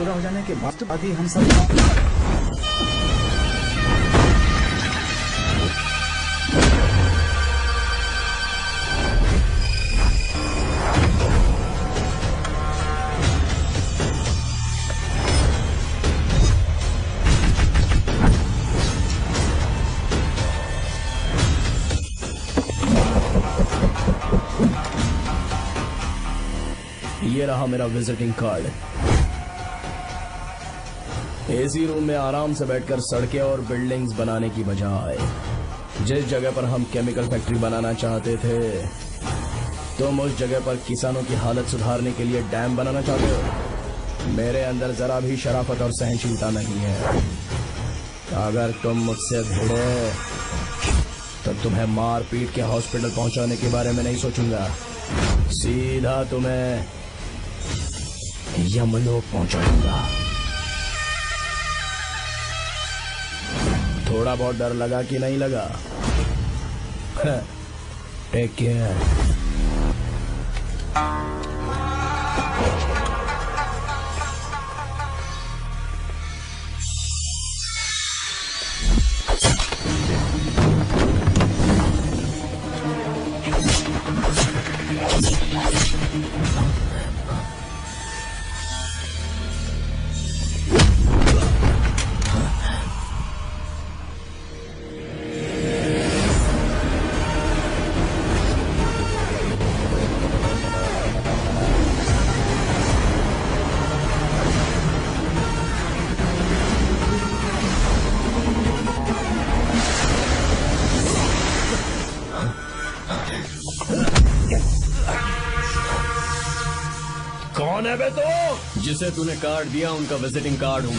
पूरा हो जाने के बाद ही हम सब ये रहा मेरा विजिटिंग कार्ड। एसी रूम में आराम से बैठकर सड़कें और बिल्डिंग्स बनाने की बजाय जिस जगह पर हम केमिकल फैक्ट्री बनाना चाहते थे, तुम उस जगह पर किसानों की हालत सुधारने के लिए डैम बनाना चाहते हो। मेरे अंदर जरा भी शराफत और सहनशीलता नहीं है। अगर तुम मुझसे भिड़े तो तुम्हें मार पीट के हॉस्पिटल पहुंचाने के बारे में नहीं सोचूंगा, सीधा तुम्हें यमलोक पहुंचाऊंगा। थोड़ा बहुत डर लगा कि नहीं लगा? Take care. कौन है बे तू? जिसे तूने कार्ड दिया उनका विजिटिंग कार्ड हूँ।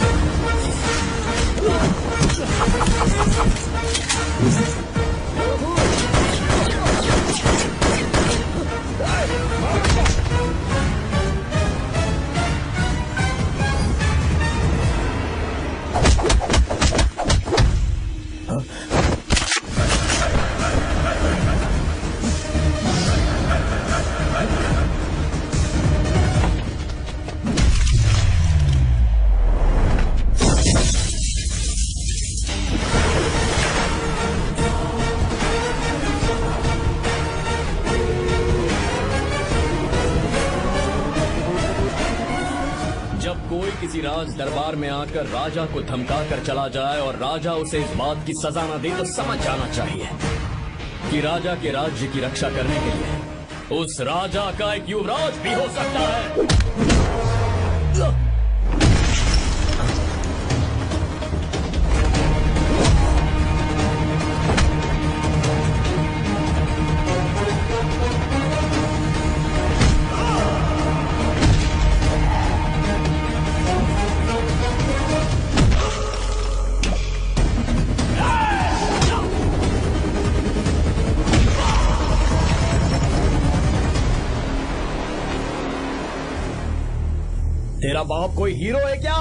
कोई किसी राज दरबार में आकर राजा को धमका कर चला जाए और राजा उसे इस बात की सजा न दे तो समझ जाना चाहिए कि राजा के राज्य की रक्षा करने के लिए उस राजा का एक युवराज भी हो सकता है। तेरा बाप कोई हीरो है क्या?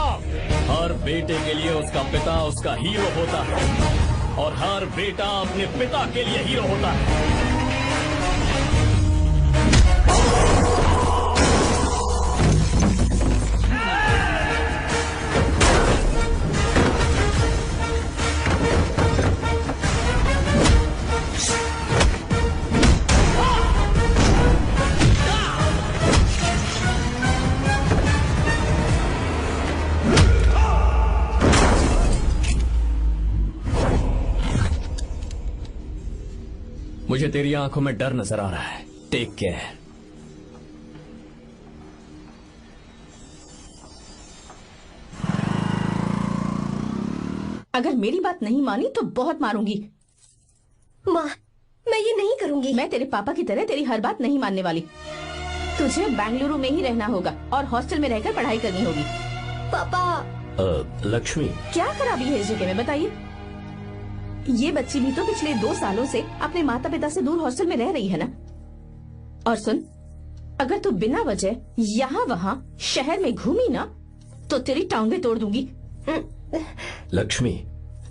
हर बेटे के लिए उसका पिता उसका हीरो होता है और हर बेटा अपने पिता के लिए हीरो होता है। मुझे तेरी आंखों में डर नजर आ रहा है। Take care. अगर मेरी बात नहीं मानी तो बहुत मारूंगी। माँ, मैं ये नहीं करूंगी। मैं तेरे पापा की तरह तेरी हर बात नहीं मानने वाली। तुझे बेंगलुरु में ही रहना होगा और हॉस्टल में रहकर पढ़ाई करनी होगी। पापा। लक्ष्मी, क्या खराबी है इस जगह में बताइए? ये बच्ची भी तो पिछले 2 सालों से अपने माता पिता से दूर हॉस्टल में रह रही है ना। और सुन, अगर तू बिना वजह यहाँ वहाँ शहर में घूमी ना तो तेरी टांगे तोड़ दूंगी। लक्ष्मी,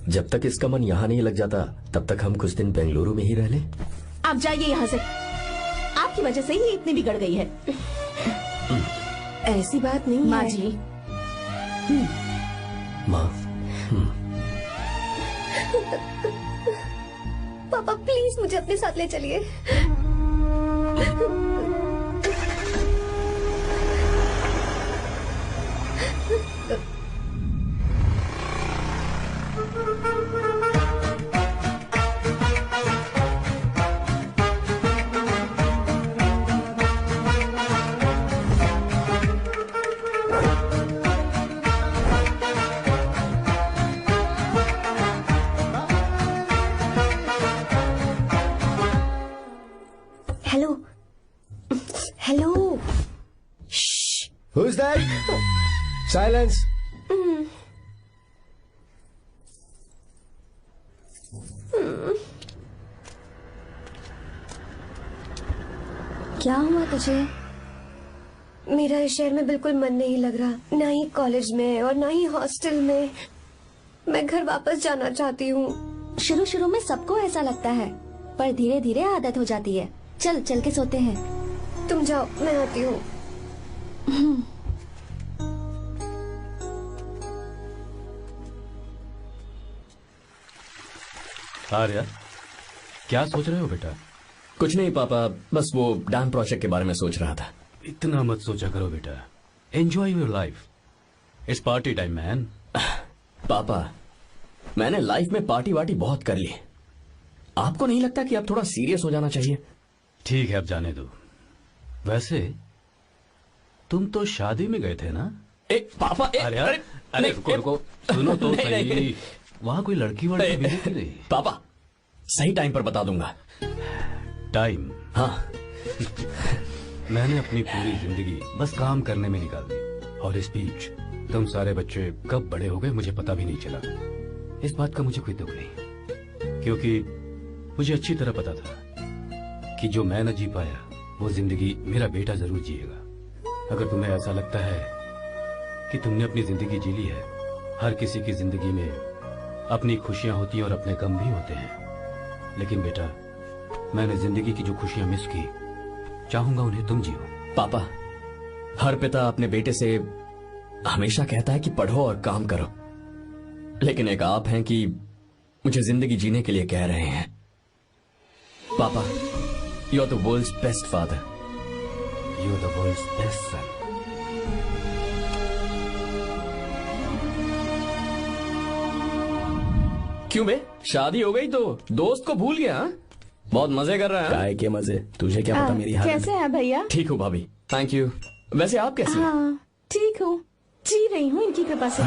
जब तक इसका मन यहाँ नहीं लग जाता तब तक हम कुछ दिन बेंगलुरु में ही रह लें। आप जाइए यहाँ से। आपकी वजह से ही इतनी बिगड़ गई है। ऐसी बात नहीं माँ है। जी, माँ, पापा प्लीज मुझे अपने साथ ले चलिए। Hello hello. Who's that? Silence. क्या हुआ तुझे? मेरा इस शहर में बिल्कुल मन नहीं लग रहा, ना ही कॉलेज में और ना ही हॉस्टल में। मैं घर वापस जाना चाहती हूँ। शुरू शुरू में सबको ऐसा लगता है, पर धीरे धीरे आदत हो जाती है। चल चल के सोते हैं। तुम जाओ, मैं आती हूँ। आर्या, क्या सोच रहे हो बेटा? कुछ नहीं पापा, बस वो डैम प्रोजेक्ट के बारे में सोच रहा था। इतना मत सोचा करो बेटा, enjoy your life. It's party time man. पापा, मैंने लाइफ में पार्टी वार्टी बहुत कर ली। आपको नहीं लगता कि अब थोड़ा सीरियस हो जाना चाहिए? ठीक है, अब जाने दो। वैसे तुम तो शादी में गए थे ना? पापा, आर्या, अरे रुको रुको, सुनो तो सही। वहाँ कोई लड़की वड़की मिली कि नहीं? पापा, सही टाइम पर बता दूंगा। टाइम? हाँ। मैंने अपनी पूरी जिंदगी बस काम करने में निकाल दी, और इस बीच तुम सारे बच्चे कब बड़े हो गए मुझे पता भी नहीं चला। इस बात का मुझे कोई दुख नहीं, क्योंकि मुझे अच्छी तरह पता था कि जो मैं न जी पाया वो जिंदगी मेरा बेटा जरूर जिएगा। अगर तुम्हें ऐसा लगता है कि तुमने अपनी जिंदगी जी ली है, हर किसी की जिंदगी में अपनी खुशियां होती हैं और अपने गम भी होते हैं, लेकिन बेटा मैंने जिंदगी की जो खुशियां मिस की, चाहूंगा उन्हें तुम जियो। पापा, हर पिता अपने बेटे से हमेशा कहता है कि पढ़ो और काम करो, लेकिन एक आप हैं कि मुझे जिंदगी जीने के लिए कह रहे हैं। पापा, you are the world's best father. You are the world's best son. क्यों बे, शादी हो गई तो दोस्त को भूल गया? बहुत मजे कर रहा है। काय के मजे, तुझे क्या पता मेरी हालत। कैसे हैं भैया? ठीक हूँ भाभी, थैंक यू। वैसे आप कैसे हैं? हाँ ठीक हूँ, जी रही हूँ इनकी कृपा से।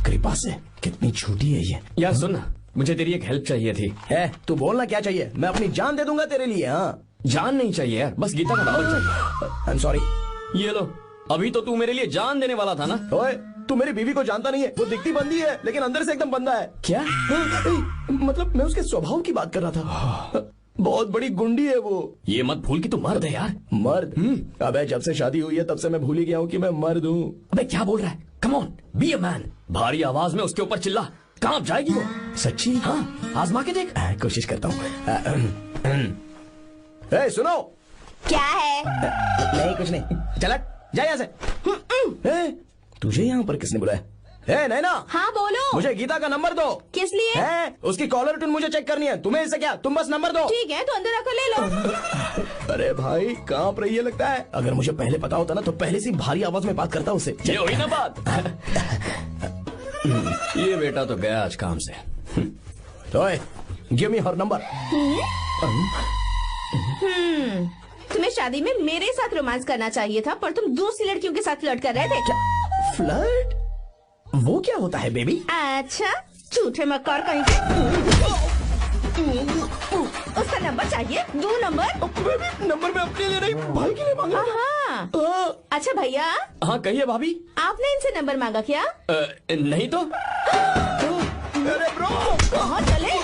कृपा से? कितनी झूठी है ये। यार सुन ना, मुझे तेरी एक हेल्प चाहिए थी। है, तू बोलना क्या चाहिए? मैं अपनी जान दे दूंगा तेरे लिए। हाँ, जान नहीं चाहिए यार, बस गीता का डॉलर चाहिए। I am sorry. ये लो, अभी तो तू मेरे लिए जान देने वाला था ना। ओए, तू मेरी बीवी को जानता नहीं है। वो दिखती बंदी है लेकिन अंदर से एकदम बंदा है। क्या? मतलब मैं उसके स्वभाव की बात कर रहा था। बहुत बड़ी गुंडी है वो। ये मत भूल कि तू मर्द है यार। मर्द? अबे जब से शादी हुई है तब से मैं भूल ही गया हूँ कि मैं मर्द हूँ। अबे क्या बोल रहा है? Come on, be a man. भारी आवाज में उसके ऊपर चिल्ला, कहाँ जाएगी वो? सच्ची? हाँ, आजमा के देख। कोशिश करता हूँ। सुनो। क्या है? नहीं कुछ नहीं, चल जा यहाँ से। तुझे यहाँ पर किसने बुलाया? नैना। हाँ बोलो। मुझे गीता का नंबर दो। किस लिए? उसकी कॉलर ट्यून मुझे चेक करनी है। तुम्हें इससे क्या, तुम बस नंबर दो। ठीक है तो अंदर आकर ले लो। अरे भाई कांप रही है लगता है। अगर मुझे पहले पता होता ना तो पहले से भारी आवाज में बात करता उससे। ये हुई ना बात। ये बेटा तो गया आज काम से। ओए, गिव मी हर नंबर। तुम्हें शादी में मेरे साथ रोमांस करना चाहिए था, पर तुम दूसरी लड़कियों के साथ फ्लर्ट कर रहे थे। फ्लर्ट? वो क्या होता है बेबी? अच्छा, झूठे मक्कार कहीं के। उसका नंबर चाहिए? दो नंबर। बेबी नंबर मैं अपने लिए नहीं, भाई के लिए मांगा। हाँ। अच्छा भैया। हाँ कहिए भाभी। आपने इनसे नंबर मांगा क्या? नहीं तो। अरे ब्रो, कहाँ चले?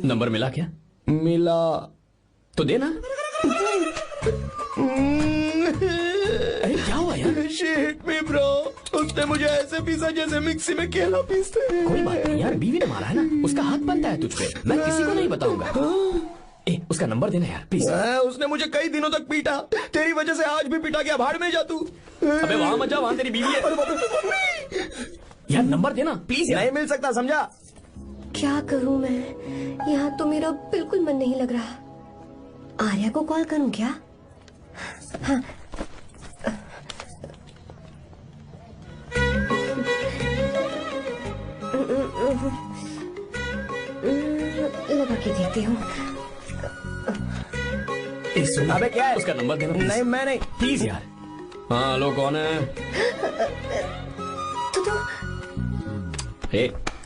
नंबर मिला क्या? मिला तो देना। अरे क्या हुआ यार? शिट मी ब्रो, उसने मुझे ऐसे पीसा जैसे मिक्सी में केला पीसते हैं। कोई बात नहीं यार, बीवी ने मारा है ना, उसका हाथ बनता है तुझ पे। मैं किसी को नहीं बताऊंगा। उसका नंबर देना यार प्लीज। उसने मुझे कई दिनों तक पीटा, तेरी वजह से आज भी पीटा गया, भाड़ में जा तू। अबे वहां मत जा, वहां तेरी बीवी है। यार नंबर देना प्लीज यार। नहीं मिल सकता, समझा? क्या करूं मैं, यहाँ तो मेरा बिल्कुल मन नहीं लग रहा। आर्या को कॉल करूं क्या? हाँ। लगा के देखती हूँ। अबे क्या है? उसका नंबर देना नहीं, मैं नहीं। प्लीज यार। हाँ हेलो, कौन है? तो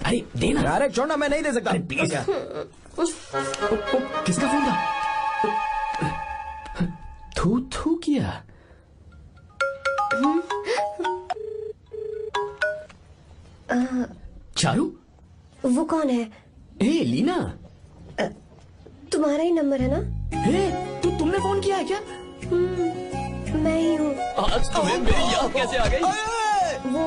अरे देना। अरे छोड़ना, मैं नहीं दे सकता। अरे प्लीज यार। किसका फोन था? थू थू किया। चारू, वो कौन है? ए लीना, तुम्हारा ही नंबर है ना? तुमने फोन किया है क्या? मैं ही हूँ। आज तुम्हें मेरी याद कैसे आ गई? वो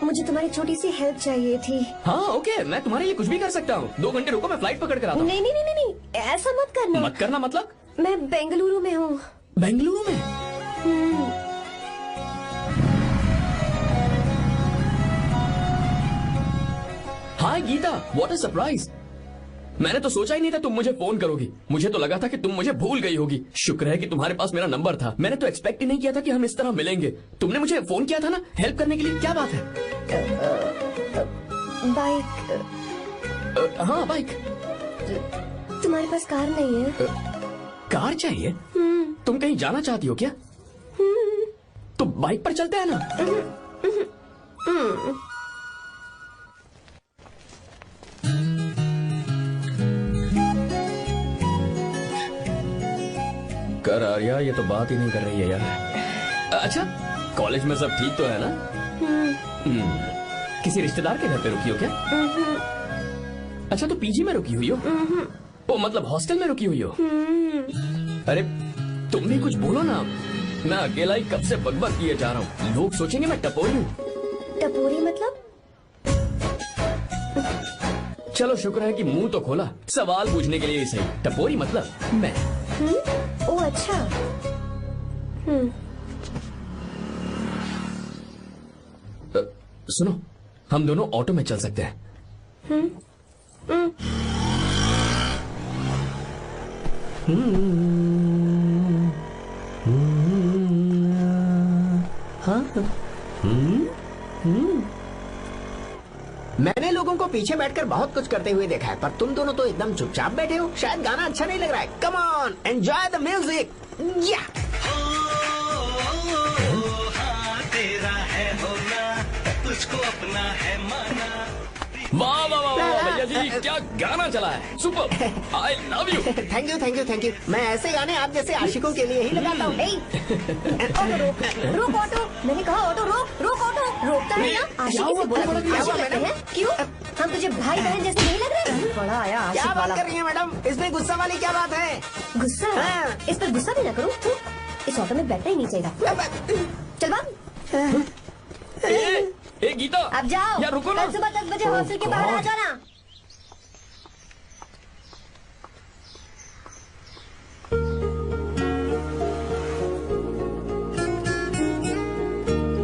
मुझे तुम्हारी छोटी सी हेल्प चाहिए थी। हाँ ओके, मैं तुम्हारे लिए कुछ भी कर सकता हूँ। 2 घंटे रुको, मैं फ्लाइट पकड़ कर आता हूँ। नहीं नहीं नहीं नहीं, ऐसा मत करना। मत करना मतलब? मैं बेंगलुरु में हूँ। बेंगलुरु में? हाय गीता, व्हाट अ सरप्राइज। मैंने तो सोचा ही नहीं था तुम मुझे फोन करोगी। मुझे तो लगा था कि तुम मुझे भूल गई होगी। शुक्र है कि तुम्हारे पास मेरा नंबर था। मैंने तो एक्सपेक्ट ही नहीं किया था कि हम इस तरह मिलेंगे। तुमने मुझे फोन किया था ना हेल्प करने के लिए, क्या बात है? बाइक। हाँ बाइक। तुम्हारे पास कार नहीं है? कार चाहिए? तुम कहीं जाना चाहती हो क्या? तो बाइक पर चलते हैं ना। कर आर्या, ये तो बात ही नहीं कर रही है यार। अच्छा, कॉलेज में सब ठीक तो है ना? किसी रिश्तेदार के घर पे रुकी हो क्या? अच्छा, तो पीजी में रुकी हुई हो? ओ मतलब हॉस्टल में रुकी हुई हो? अरे तुम भी कुछ बोलो ना। मैं अकेला ही कब से बकबक किए जा रहा हूँ। लोग सोचेंगे मैं टपोरी हूँ। टपोरी मतलब? चलो शुक्र है कि मुंह तो खोला, सवाल पूछने के लिए ही सही। टपोरी मतलब मैं। ओ अच्छा। सुनो, हम दोनों ऑटो में चल सकते हैं। मैंने लोगों को पीछे बैठकर बहुत कुछ करते हुए देखा है, पर तुम दोनों तो एकदम चुपचाप बैठे हो। शायद गाना अच्छा नहीं लग रहा है। Come on, enjoy the music. या तेरा है होना, तुझको अपना है माना। वाह वाह वाह वाह भैया जी, क्या गाना चला है। Super, I love you. Thank you thank you thank you. मैं ऐसे गाने आप जैसे आशिकों के लिए ही लगाता हूँ। ऑटो रोक, रोक ऑटो। मैंने कहा ऑटो रोक, रोक ऑटो। रोकता है ना? आशिकी से बोला करते हैं। क्यों? हम तुझे भाई बहन जैसे नहीं लग रहे? बड़ा आया क्या आशिक बात वाला। कर रही है मैडम? इसमें गुस्सा वाली क्या बात है? गुस्सा? हाँ। इस पर गुस्सा भी ना करूँ। इस ऑटो में बैठना ही नहीं चाहिए। चल बाब। ए गीता, अब जाओ। यार रुको ना। कल सुबह 10 बजे हॉस्टल के बाहर आ जाना।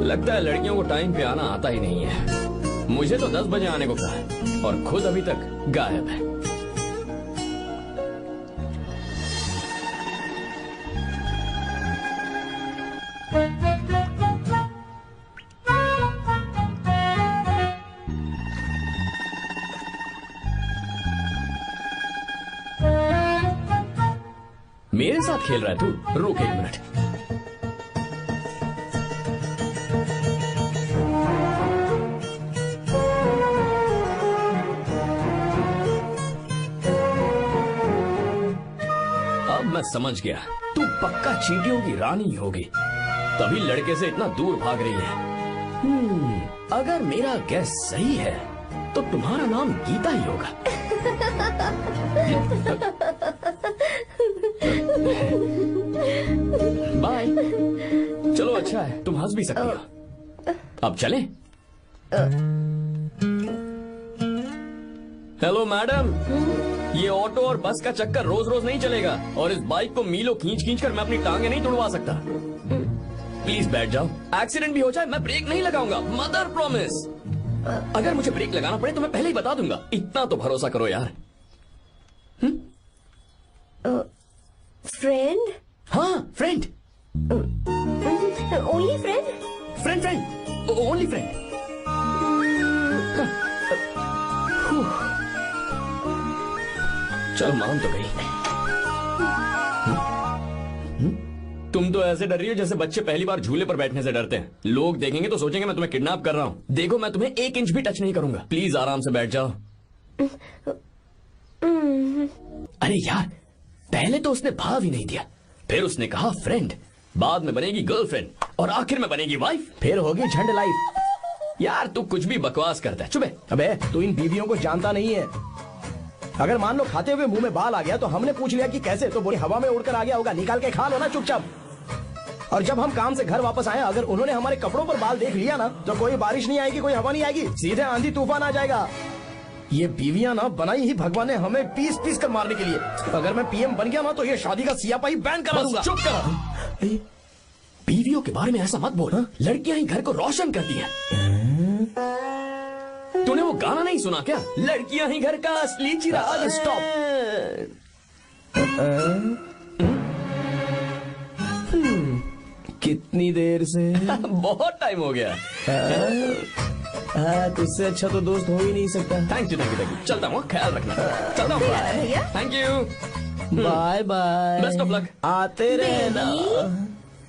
लगता है लड़कियों को टाइम पे आना आता ही नहीं है। मुझे तो 10 बजे आने को कहा है और खुद अभी तक गायब है। मेरे साथ खेल रहा है तू? रुक 1 मिनट। अब मैं समझ गया, तू पक्का चींटियों की रानी होगी, तभी लड़के से इतना दूर भाग रही है। अगर मेरा गैस सही है तो तुम्हारा नाम गीता ही होगा। बाय। चलो अच्छा है, तुम हंस भी सकती हो। अब चलें? Hello madam. ये ऑटो और बस का चक्कर रोज रोज नहीं चलेगा, और इस बाइक को मीलों खींच खींच कर मैं अपनी टांगे नहीं तुड़वा सकता। प्लीज बैठ जाओ, एक्सीडेंट भी हो जाए मैं ब्रेक नहीं लगाऊंगा, मदर प्रॉमिस। अगर मुझे ब्रेक लगाना पड़े तो मैं पहले ही बता दूंगा, इतना तो भरोसा करो यार। फ्रेंड? हाँ friend, only friend? Friend friend, only friend. चल मान तो गई। तुम तो ऐसे डर रही हो जैसे बच्चे पहली बार झूले पर बैठने से डरते हैं। लोग देखेंगे तो सोचेंगे मैं तुम्हें किडनैप कर रहा हूँ। देखो मैं तुम्हें 1 इंच भी टच नहीं करूंगा, प्लीज आराम से बैठ जाओ। अरे यार, पहले तो उसने भाव ही नहीं दिया, फिर उसने कहा फ्रेंड, बाद में बनेगी गर्लफ्रेंड और आखिर में बनेगी वाइफ, फिर होगी झंड लाइफ। यार तू कुछ भी बकवास करता है, चुप। अबे तू इन बीवियों को जानता नहीं है। अगर मान लो खाते हुए मुंह में बाल आ गया तो हमने पूछ लिया कि कैसे, तो बोली हवा में उड़कर आ गया होगा, निकाल के खा लो ना चुपचाप। और जब हम काम से घर वापस आए, अगर उन्होंने हमारे कपड़ों पर बाल देख लिया ना, तो कोई बारिश नहीं आएगी, कोई हवा नहीं आएगी, सीधे आंधी तूफान आ जाएगा। ये बीवियां ना बनाई ही भगवान ने हमें पीस पीस कर मारने के लिए। अगर मैं पीएम बन गया ना तो ये शादी का सियापाही बैन करा दूंगा। चुप कर। बीवियों के बारे में ऐसा मत बोल, लड़कियां ही घर को रोशन करती हैं। तूने वो गाना नहीं सुना क्या, लड़कियां ही घर का असली चिराग। स्टॉप। कितनी देर से? बहुत टाइम हो गया। तुझसे अच्छा तो दोस्त हो ही नहीं सकता। Thank you thank you thank you. चलता हूँ, ख्याल रखना। चलता हूँ, भैया। Thank you, bye bye, best of luck. आते रहना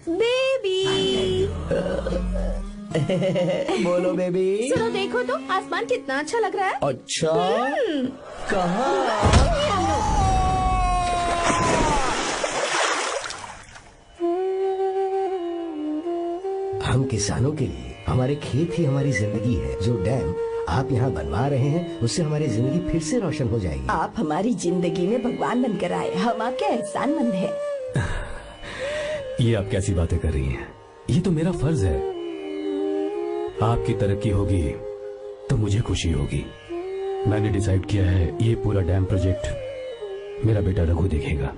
बेबी। बोलो बेबी। सुनो, देखो तो आसमान कितना अच्छा लग रहा है। अच्छा, कहाँ? हम किसानों के लिए हमारे खेत ही हमारी जिंदगी है। जो डैम आप यहाँ बनवा रहे हैं उससे हमारी जिंदगी फिर से रोशन हो जाएगी। आप हमारी जिंदगी में भगवान बनकर आए, हम आपके एहसानमंद हैं। ये आप कैसी बातें कर रही हैं? ये तो मेरा फर्ज है। आपकी तरक्की होगी तो मुझे खुशी होगी। मैंने डिसाइड किया है ये पूरा डैम प्रोजेक्ट मेरा बेटा रघु देखेगा।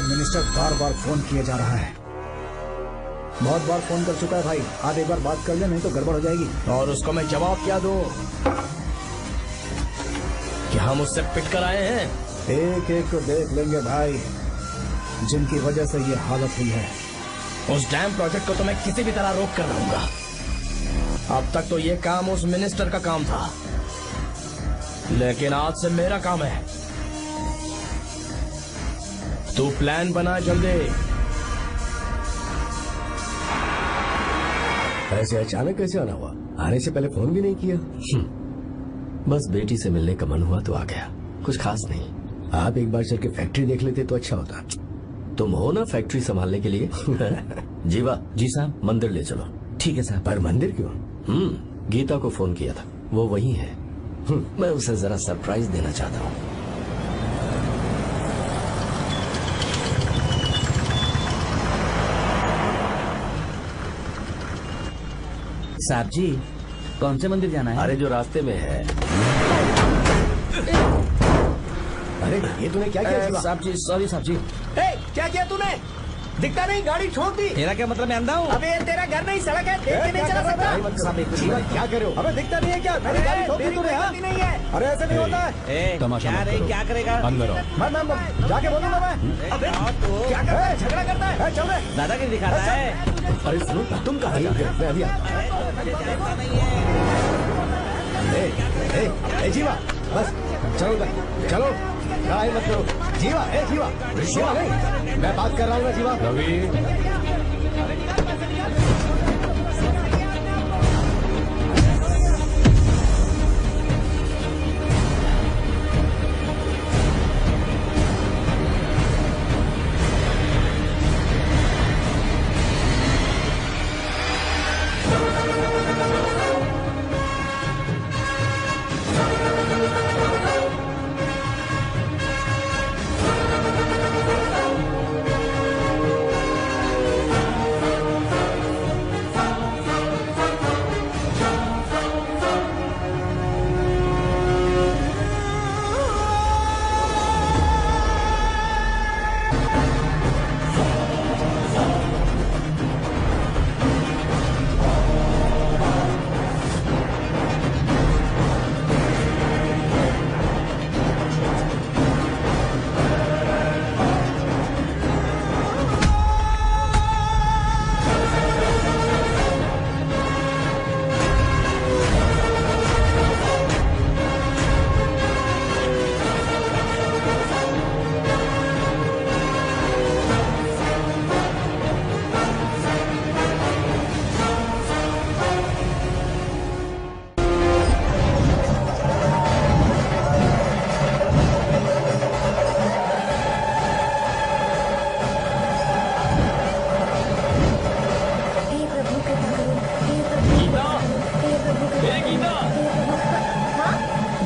मिनिस्टर बार बार फोन किया जा रहा है। बहुत बार फोन कर चुका है भाई, आप एक बार बात कर ले, नहीं तो गड़बड़ हो जाएगी। और उसको मैं जवाब क्या दूं कि हम उससे पिट कर आए हैं? एक एक को देख लेंगे भाई, जिनकी वजह से ये हालत हुई है। उस डैम प्रोजेक्ट को तो मैं किसी भी तरह रोक कर रहूंगा। अब तक तो ये काम उस मिनिस्टर का काम था, लेकिन आज से मेरा काम है। तू प्लान बना जल्दी। ऐसे अचानक कैसे आना हुआ? आने से पहले फोन भी नहीं किया। बस बेटी से मिलने का मन हुआ तो आ गया, कुछ खास नहीं। आप एक बार चल के फैक्ट्री देख लेते तो अच्छा होता। तुम हो ना फैक्ट्री संभालने के लिए। जीवा जी साहब। मंदिर ले चलो। ठीक है साहब। पर मंदिर क्यों? गीता को फोन किया था, वो वही है। मैं उसे जरा सरप्राइज देना चाहता हूँ। साहब जी, कौन से मंदिर जाना है? अरे जो रास्ते में है। अरे ये तूने क्या किया? साहब जी सॉरी साहब जी। क्या किया तूने? दिखता नहीं, गाड़ी ठोक दी। तेरा क्या मतलब, मैं अंधा हूँ? अबे ये तेरा घर नहीं, सड़क है, देख के नहीं चला सकता। जीवा क्या करे हो? अबे दिखता नहीं है क्या? मेरी गाड़ी ठोक दी तूने? हाँ? नहीं है। अरे ऐसे नहीं होता है। तमाशा क्या मत रे, करो। क्या करेगा? अंदर आओ। मैं जाके बोलूंगा मैं। अबे क्या करता है? झगड़ा करता है? चल रहे दादागिरी दिखाता है। अरे सुनो, तुम कहाँ जा रहे हो? मैं अभी जीवा बस चलो चलो, लड़ाई मत करो। जीवा जीवा जीवा नहीं, मैं बात कर रहा हूँ ना जीवा। रवि,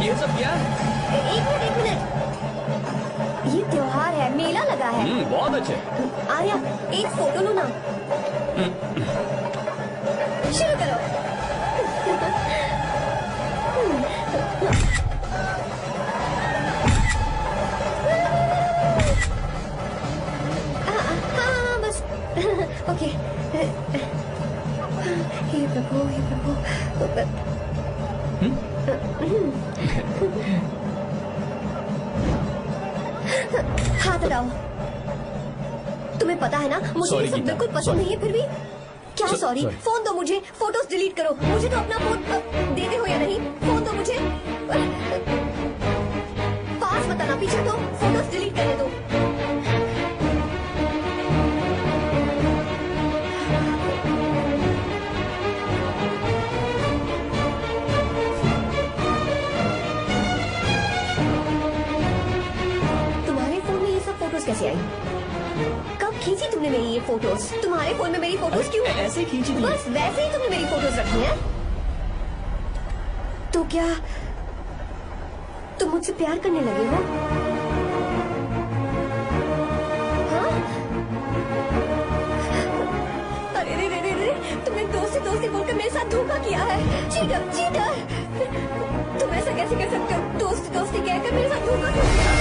ये सब क्या है? एक मिनट। ये त्योहार है, मेला लगा है। बहुत अच्छे। आर्या, एक फोटो लो ना। शुरू करो। हाँ बस। ओके। हे प्रभु, हे प्रभु। हाथ हटाओ। तुम्हें पता है ना, मुझे ये सब बिल्कुल पसंद नहीं है, फिर भी क्या सॉरी? फोन दो मुझे, फोटोज डिलीट करो। मुझे तो अपना फोन देते हो या नहीं? फोन दो मुझे। पास मत आना, पीछे तो फोटोज डिलीट करने दो। तुम्हारे फोन में ये सब फोटोज कैसे आई? कब खींची तुमने मेरी ये फोटोज? तुम्हारे फोन में मेरी फोटोज क्यों? ऐसे खींची थी। बस वैसे ही तुमने मेरी फोटोज रखी हैं? तो क्या तुम मुझसे प्यार करने लगे हो? हाँ? अरे रे रे रे रे, तुमने दोस्ती बोलकर मेरे साथ धोखा किया है। Cheater, cheater! तुम ऐसा कैसे कर सकते हो? दोस्ती कहकर मेरे साथ धोखा क्यों किया?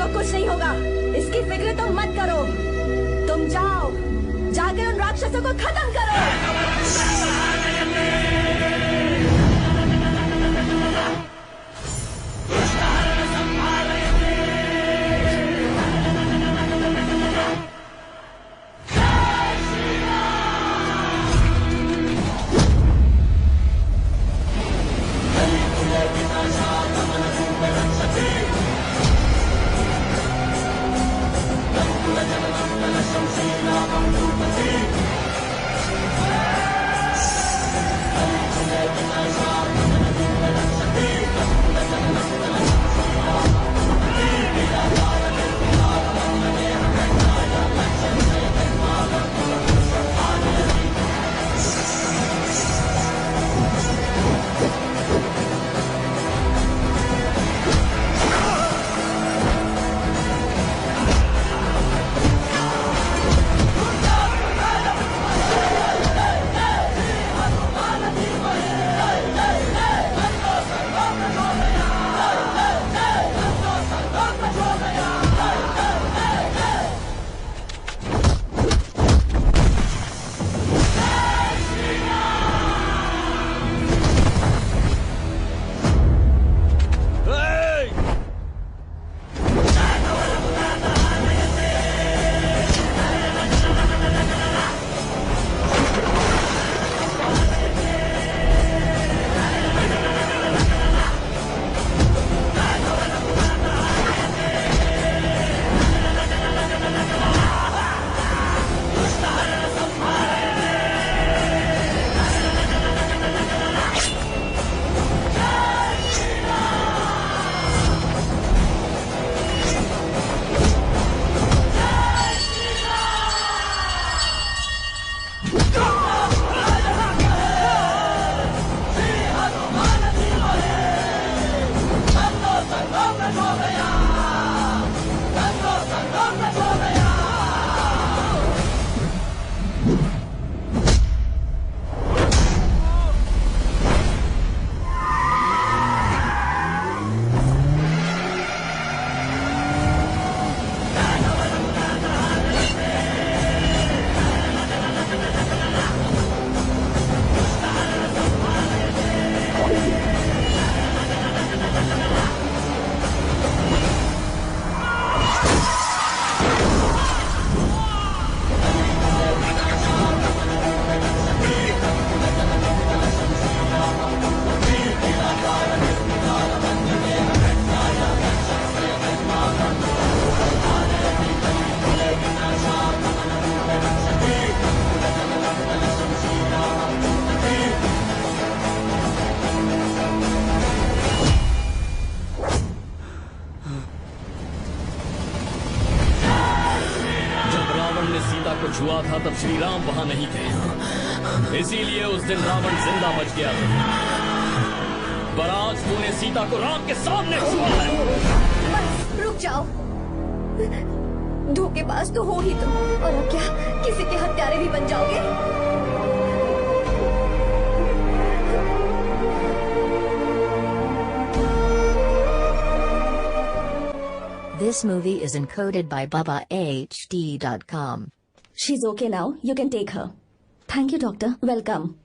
कुछ नहीं होगा, इसकी फिक्र तुम मत करो। तुम जाओ, जाकर उन राक्षसों को खत्म करो। छुआ था तब श्री राम वहां नहीं थे, इसीलिए उस दिन रावण जिंदा बच गया था। पर आज तूने सीता को राम के सामने छुआ है। बस रुक जाओ, धोखेबाज तो हो ही तुम, और अब क्या किसी के हत्यारे भी बन जाओगे? This movie is encoded by BabaHD.com. She's okay now. You can take her. Thank you, doctor. Welcome.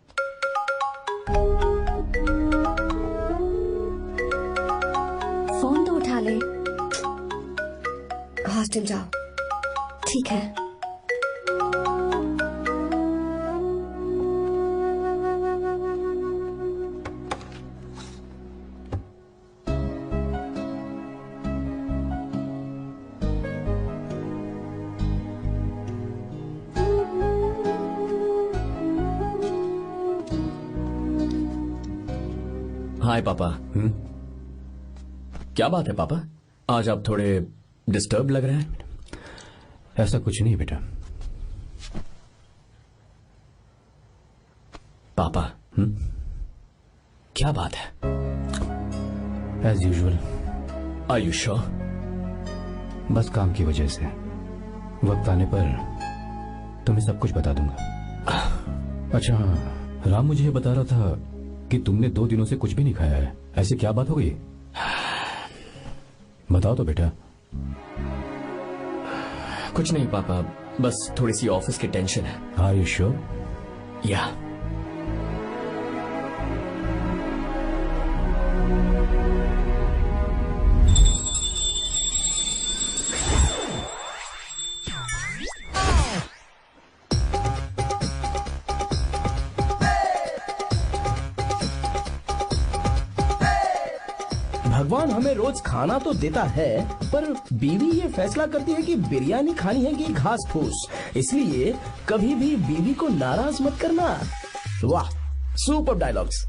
Phone तो उठा ले। हॉस्टल जाओ। ठीक है। हाय पापा। क्या बात है पापा, आज आप थोड़े डिस्टर्ब लग रहे हैं। ऐसा कुछ नहीं बेटा। पापा क्या बात है? As usual. Are you sure? बस काम की वजह से वक्त आने पर तुम्हें सब कुछ बता दूंगा। अच्छा हाँ, राम मुझे ये बता रहा था कि तुमने 2 दिनों से कुछ भी नहीं खाया है। ऐसे क्या बात हो गई? बताओ तो बेटा। कुछ नहीं पापा, बस थोड़ी सी ऑफिस की टेंशन है। Are you sure? या। भगवान हमें रोज खाना तो देता है, पर बीवी ये फैसला करती है कि बिरयानी खानी है कि घास फूस। इसलिए कभी भी बीवी को नाराज मत करना। वाह, सुपर डायलॉग्स।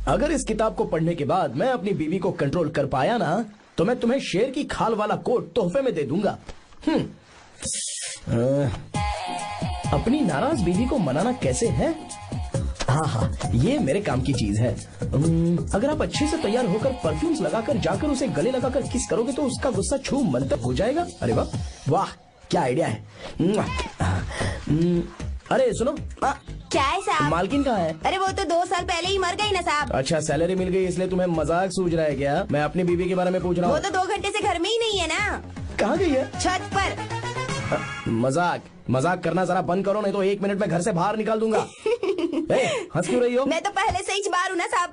अगर इस किताब को पढ़ने के बाद मैं अपनी बीवी को कंट्रोल कर पाया ना, तो मैं तुम्हें शेर की खाल वाला कोट तोहफे में दे दूंगा। अपनी नाराज बीवी को मनाना कैसे है? हाँ, ये मेरे काम की चीज है। अगर आप अच्छे से तैयार होकर परफ्यूम्स लगाकर जाकर उसे गले लगाकर किस करोगे तो उसका गुस्सा छू मंतक हो जाएगा। अरे वाह वाह, क्या आइडिया है। अरे सुनो, क्या है साहब? मालकिन कहाँ है? अरे वो तो 2 साल पहले ही मर गई ना साहब। अच्छा, सैलरी मिल गई इसलिए तुम्हें मजाक सूझ रहा है क्या? मैं अपनी बीवी के बारे में पूछ रहा हूँ। वो तो 2 घंटे से घर में ही नहीं है ना। कहाँ गई है? छत पर। मजाक करना जरा बंद करो, नहीं तो 1 मिनट में घर से बाहर निकाल दूंगा। हंस क्यों रही हो? मैं तो पहले से ही बाहर हूँ ना साहब।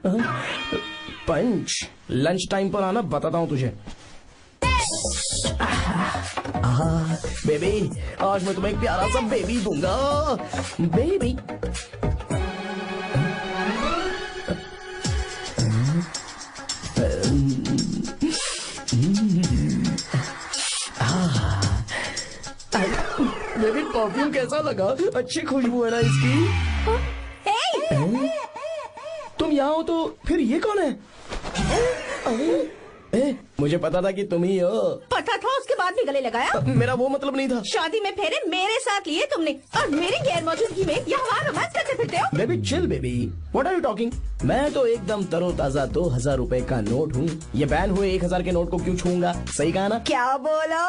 पंच, लंच टाइम पर आना, बताता हूँ तुझे। बेबी, आज मैं तुम्हें एक प्यारा सा बेबी दूंगा। बेबी बेबी, परफ्यूम कैसा लगा? अच्छी खुशबू है ना इसकी। तुम यहाँ हो तो फिर ये कौन है? मुझे पता था कि तुम ही हो। पता था, उसके बाद भी गले लगाया? मेरा वो मतलब नहीं था। शादी में फेरे मेरे साथ लिए तुमने, और मेरी गैर मौजूदगी में यहाँ रोमांस करते फिरते हो। Baby chill baby, what are you talking? मैं तो एकदम तरोताजा 2000 रुपए का नोट हूँ। ये बैन हुए 1000 के नोट को क्यों छूऊंगा? सही कहा ना? क्या बोलो?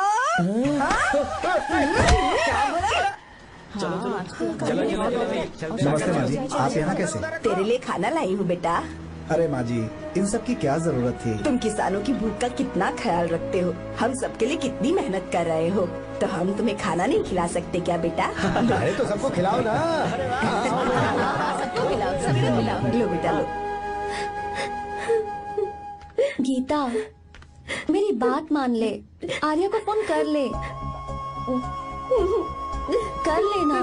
नमस्ते माँ जी, आप यहाँ कैसे? तेरे लिए खाना लाई हूँ बेटा। अरे माँ जी, इन सब की क्या जरूरत थी? तुम किसानों की भूख का कितना ख्याल रखते हो, हम सबके लिए कितनी मेहनत कर रहे हो, तो हम तुम्हें खाना नहीं खिला सकते क्या बेटा? अरे तो सबको खिलाओ ना। सबको खिलाओ, सबको खिलाओ। लो बेटा लो। गीता, मेरी बात मान ले, आर्या को फोन कर ले। कर लेना।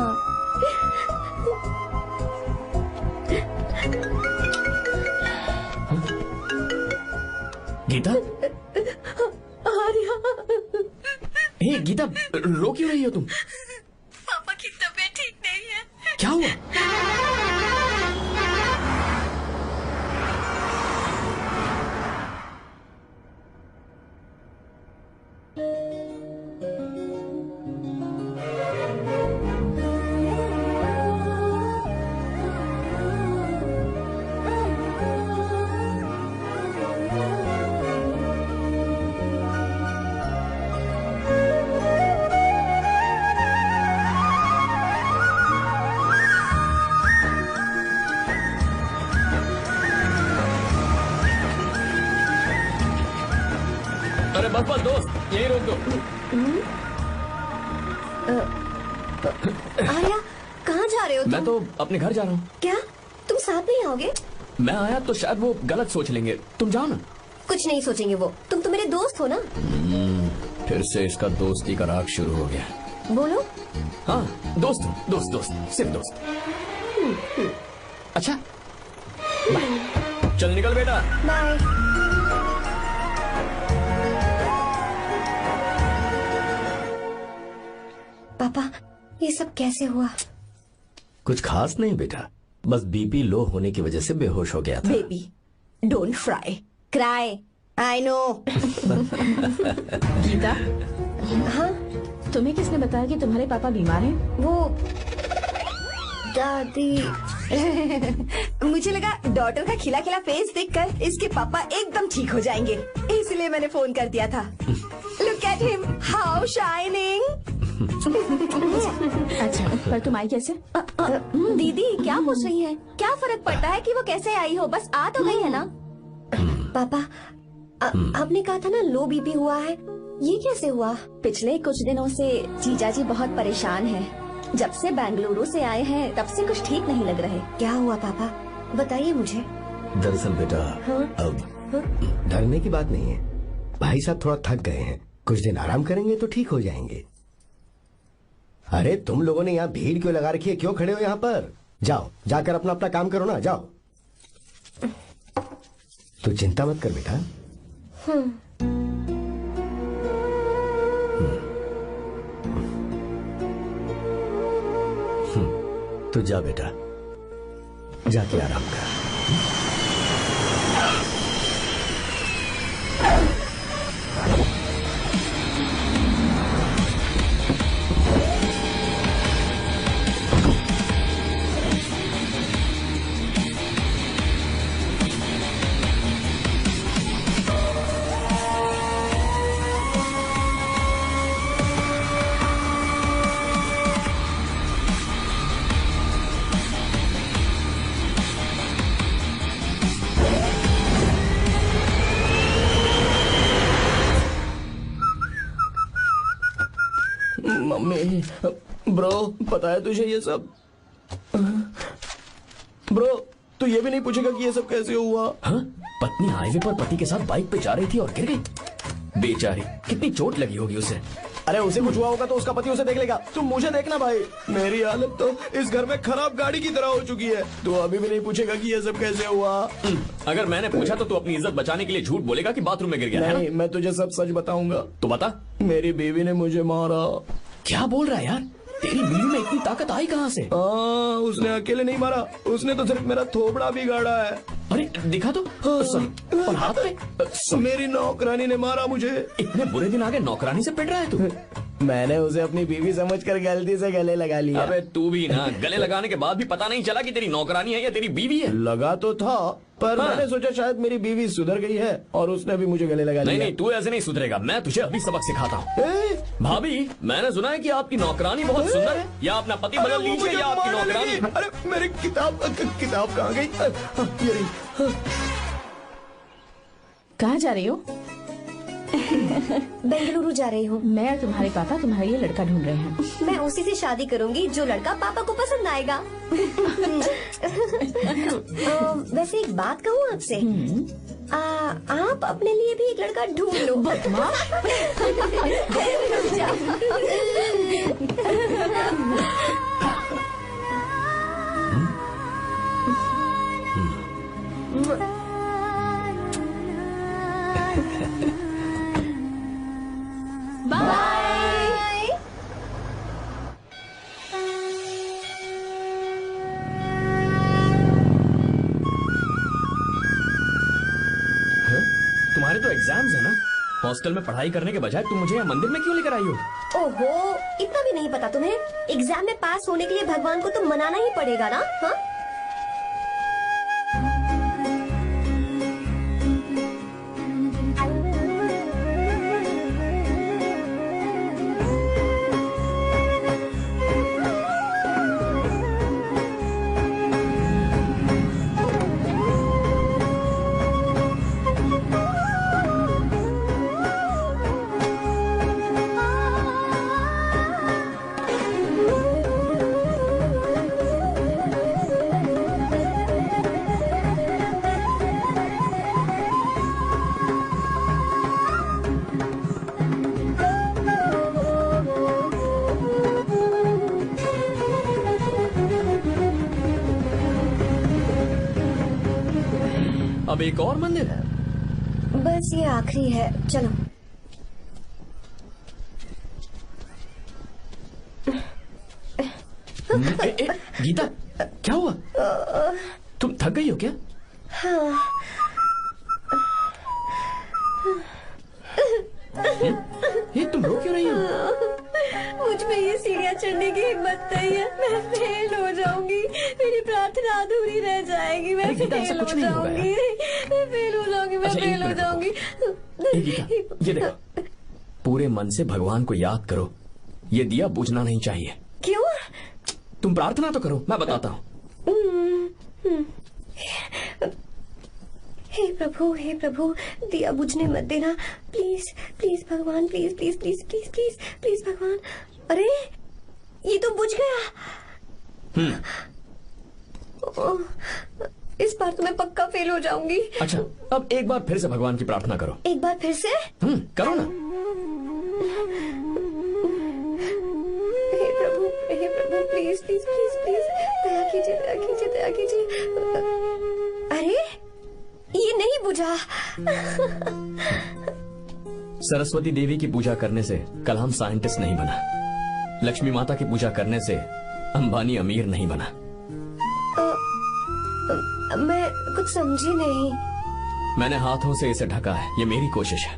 गीता, आर्या। हे गीता, रो क्यों रही हो तुम? पापा की तबीयत ठीक नहीं है। क्या हुआ? अरे बस बस दोस्त, यही रोक दो। आर्या, कहाँ जा रहे हो तुम? मैं तो अपने घर जा रहा हूँ। क्या तुम साथ नहीं आओगे? मैं आया तो शायद वो गलत सोच लेंगे, तुम जाओ ना। कुछ नहीं सोचेंगे वो, तुम तो मेरे दोस्त हो ना। फिर से इसका दोस्ती का राग शुरू हो गया। बोलो। हाँ, दोस्त दोस्त दोस्त, सिर्फ दोस्त। अच्छा बाय, चल निकल बेटा। बाय। पापा, ये सब कैसे हुआ? कुछ खास नहीं बेटा, बस बीपी लो होने की वजह से बेहोश हो गया था। Baby don't fry cry, I know. Geeta, हाँ तुम्हें किसने बताया कि तुम्हारे पापा बीमार हैं? वो दादी। मुझे लगा डॉटर का खिला खिला फेस देखकर इसके पापा एकदम ठीक हो जाएंगे, इसलिए मैंने फोन कर दिया था। Look at him, how shining. अच्छा, पर तुम आई कैसे? दीदी क्या पूछ रही है? क्या फर्क पड़ता है कि वो कैसे आई हो, बस आ तो गई है ना। पापा, आपने कहा था ना लो बीपी हुआ है, ये कैसे हुआ? पिछले कुछ दिनों से जीजा जी बहुत परेशान हैं। जब से बेंगलुरु से आए हैं तब से कुछ ठीक नहीं लग रहे। क्या हुआ पापा, बताइए मुझे। दरअसल बेटा, अब डरने की बात नहीं है। भाई साहब थोड़ा थक गए हैं, कुछ दिन आराम करेंगे तो ठीक हो जाएंगे। अरे तुम लोगों ने यहाँ भीड़ क्यों लगा रखी है, क्यों खड़े हो यहाँ पर? जाओ, जाकर अपना अपना काम करो ना, जाओ। तू चिंता मत कर बेटा। तो जा बेटा, जाके आराम कर। मम्मी, ब्रो, पता है तुझे ये सब? ब्रो, तू ये भी नहीं पूछेगा कि ये सब कैसे हुआ? हाँ? पत्नी हाईवे पर पति के साथ बाइक पे जा रही थी और गिर गई। बेचारी, कितनी चोट लगी होगी उसे। अरे उसे कुछ हुआ होगा तो उसका पति उसे देख लेगा, तुम मुझे देखना भाई। मेरी हालत तो इस घर में खराब गाड़ी की तरह हो चुकी है। तू अभी भी नहीं पूछेगा कि ये सब कैसे हुआ? अगर मैंने पूछा तो तू अपनी इज्जत बचाने के लिए झूठ बोलेगा कि बाथरूम में गिर गया। नहीं, मैं तुझे सब सच बताऊंगा। तो बता। मेरी बीवी ने मुझे मारा। क्या बोल रहा है यार? तेरी बीवी में इतनी ताकत आई कहाँ से? उसने अकेले नहीं मारा, उसने तो सिर्फ मेरा थोबड़ा बिगाड़ा है। अरे दिखा तो। और हाथ पे? मेरी नौकरानी ने मारा मुझे। इतने बुरे दिन आ गए, नौकरानी से पिट रहा है तू? मैंने उसे अपनी बीवी समझकर गलती से गले लगा लिया। अबे तू भी ना, गले लगाने के बाद भी पता नहीं चला कि तेरी नौकरानी है या तेरी बीवी है। लगा तो था, पर मैंने सोचा शायद मेरी बीवी सुधर गई है और उसने भी मुझे गले लगा लिया। नहीं, तू ऐसे नहीं सुधरेगा, मैं तुझे अभी सबक सिखाता हूँ। भाभी, मैंने सुना है कि आपकी नौकरानी बहुत सुंदर है, या अपना पति बदल लीजिए या आपकी नौकरानी। अरे मेरी किताब कहाँ गई? कहाँ जा रही हो? बेंगलुरु जा रही हूँ। मैं और तुम्हारे पापा तुम्हारे लिए लड़का ढूंढ रहे हैं। मैं उसी से शादी करूंगी जो लड़का पापा को पसंद आएगा। वैसे एक बात कहूँ आपसे, आप अपने लिए भी एक लड़का ढूंढ लो। बदमाश। बाय। तुम्हारे तो एग्जाम्स है ना? हॉस्टल में पढ़ाई करने के बजाय तुम मुझे यहाँ मंदिर में क्यों लेकर आई हो? ओहो, इतना भी नहीं पता तुम्हें? एग्जाम में पास होने के लिए भगवान को तो मनाना ही पड़ेगा ना। हाँ? अब एक और मंदिर है? बस ये आखिरी है, चलो। गीता, क्या हुआ? तुम थक गई हो क्या? हाँ। ये तुम रो क्यों रही हो? मुझ में ये सीढ़ियाँ चढ़ने की हिम्मत नहीं है। मैं फेल हो जाऊंगी, मेरी प्रार्थना अधूरी रह जाएगी। मैं फेल हो जाऊंगी, मैं फेल हो जाऊंगी, मैं फेल हो जाऊंगी। गीता, ये देखो, पूरे मन से भगवान को याद करो। ये दिया बुझना नहीं चाहिए। क्यों? तुम प्रार्थना तो करो, मैं बताता हूँ। हे प्रभु, दिया बुझने मत देना, प्लीज प्लीज भगवान, please please please please please please भगवान। अरे ये तो बुझ गया। इस बार तो मैं पक्का फेल हो जाऊंगी। अच्छा, अब एक बार फिर से भगवान की प्रार्थना करो। एक बार फिर से? करो ना। हे प्रभु प्लीज प्लीज प्लीज प्लीज, दया कीजिए, दया कीजिए, दया कीजिए। अरे ये नहीं बुझा। सरस्वती देवी की पूजा करने से कलाम साइंटिस्ट नहीं बना। लक्ष्मी माता की पूजा करने से अंबानी अमीर नहीं बना। मैं कुछ समझी नहीं। मैंने हाथों से इसे ढका है, ये मेरी कोशिश है।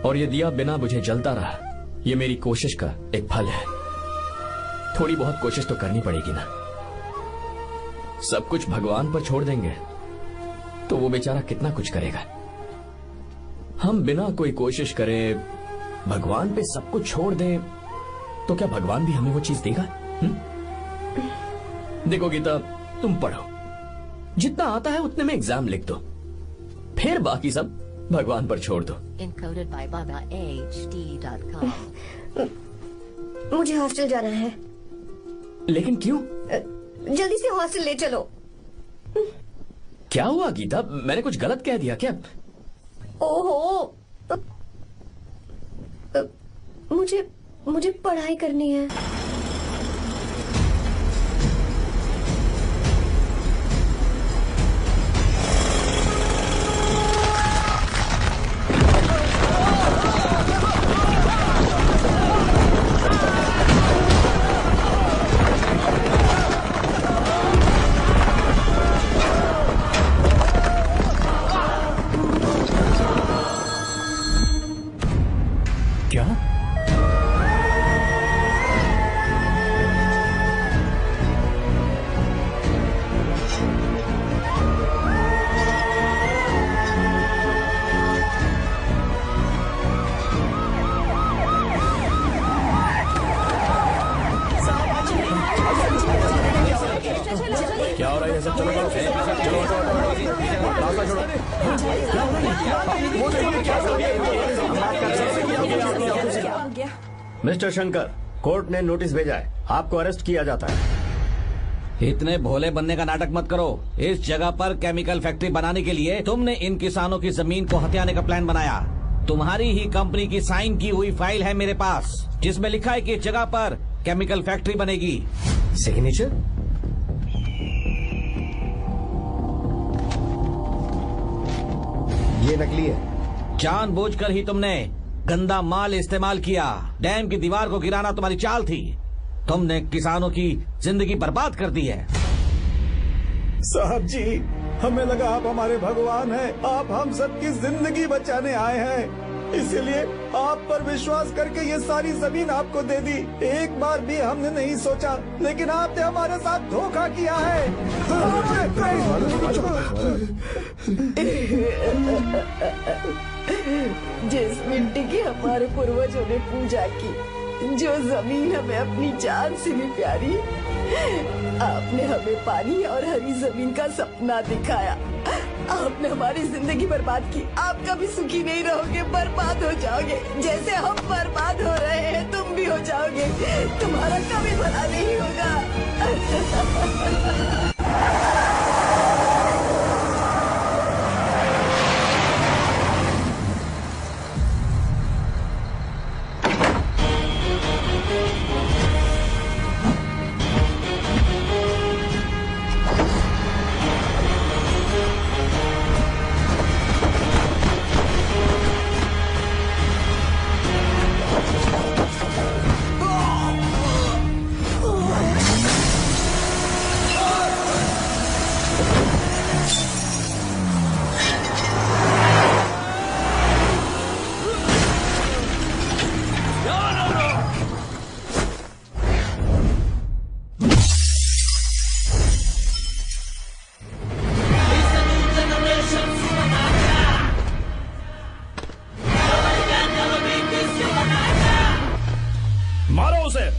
और ये दिया बिना बुझे जलता रहा, ये मेरी कोशिश का एक फल है। थोड़ी बहुत कोशिश तो करनी पड़ेगी ना। सब कुछ भगवान पर छोड़ देंगे तो वो बेचारा कितना कुछ करेगा। हम बिना कोई कोशिश करे भगवान पे सब कुछ छोड़ दें तो क्या भगवान भी हमें वो चीज देगा? देखो गीता, तुम पढ़ो, जितना आता है उतने में एग्जाम लिख दो, फिर बाकी सब भगवान पर छोड़ दो। Encoded by BabaHD.com. मुझे हॉस्टल जाना है। लेकिन क्यों? जल्दी से हॉस्टल ले चलो। क्या हुआ गीता, मैंने कुछ गलत कह दिया क्या? ओहो, मुझे पढ़ाई करनी है। क्या? क्या हो रहा है? सब चलो मिस्टर शंकर, कोर्ट ने नोटिस भेजा है, आपको अरेस्ट किया जाता है। इतने भोले बनने का नाटक मत करो। इस जगह पर केमिकल फैक्ट्री बनाने के लिए तुमने इन किसानों की जमीन को हथियाने का प्लान बनाया। तुम्हारी ही कंपनी की साइन की हुई फाइल है मेरे पास, जिसमें लिखा है कि इस जगह पर केमिकल फैक्ट्री बनेगी। सिग्नेचर? ये नकली है। जानबूझकर ही तुमने गंदा माल इस्तेमाल किया। डैम की दीवार को गिराना तुम्हारी चाल थी। तुमने किसानों की जिंदगी बर्बाद कर दी है। साहब जी, हमें लगा आप हमारे भगवान हैं, आप हम सबकी जिंदगी बचाने आए हैं, इसीलिए आप पर विश्वास करके ये सारी जमीन आपको दे दी। एक बार भी हमने नहीं सोचा, लेकिन आपने हमारे साथ धोखा किया है। जिस मिट्टी की हमारे पूर्वजों ने पूजा की, जो जमीन हमें अपनी जान से भी प्यारी, आपने हमें पानी और हरी जमीन का सपना दिखाया। आपने हमारी जिंदगी बर्बाद की। आप कभी सुखी नहीं रहोगे, बर्बाद हो जाओगे। जैसे हम बर्बाद हो रहे हैं तुम भी हो जाओगे। तुम्हारा कभी भला नहीं होगा। मारो उसे।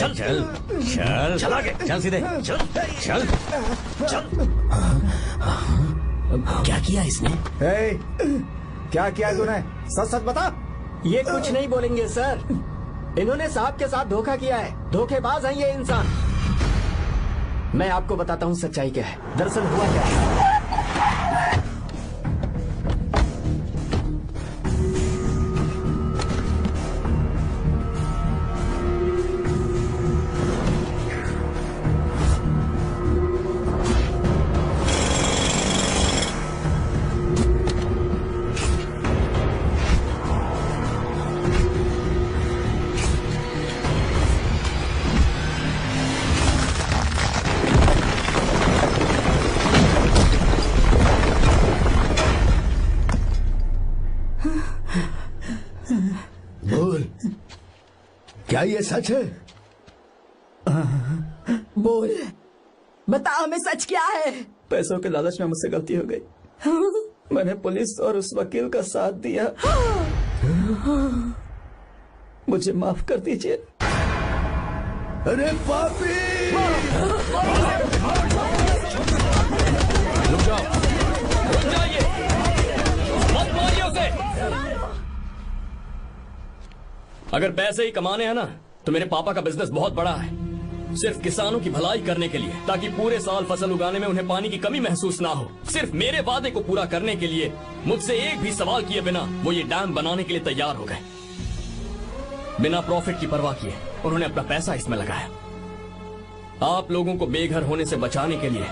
चल चल चल चल आगे चल सीधे चल चल चल। क्या किया इसने? क्या किया तूने? सच सच बता। ये कुछ नहीं बोलेंगे सर। इन्होंने साहब के साथ धोखा किया है। धोखेबाज हैं ये इंसान। मैं आपको बताता हूँ सच्चाई क्या है। दरअसल हुआ क्या है, क्या ये सच है? बोल, बता हमें सच क्या है? पैसों के लालच में मुझसे गलती हो गई। मैंने पुलिस और उस वकील का साथ दिया। मुझे माफ कर दीजिए। अरे पापी! रुक जाओ, रुक जाइए, मत मारिए उसे। अगर पैसे ही कमाने हैं ना तो मेरे पापा का बिजनेस बहुत बड़ा है, सिर्फ किसानों की भलाई करने के लिए, ताकि पूरे साल फसल उगाने में उन्हें पानी की कमी महसूस ना हो। सिर्फ मेरे वादे को पूरा करने के लिए मुझसे एक भी सवाल किए बिना वो ये डैम बनाने के लिए तैयार हो गए। बिना प्रॉफिट की परवाह किए उन्होंने अपना पैसा इसमें लगाया। आप लोगों को बेघर होने से बचाने के लिए,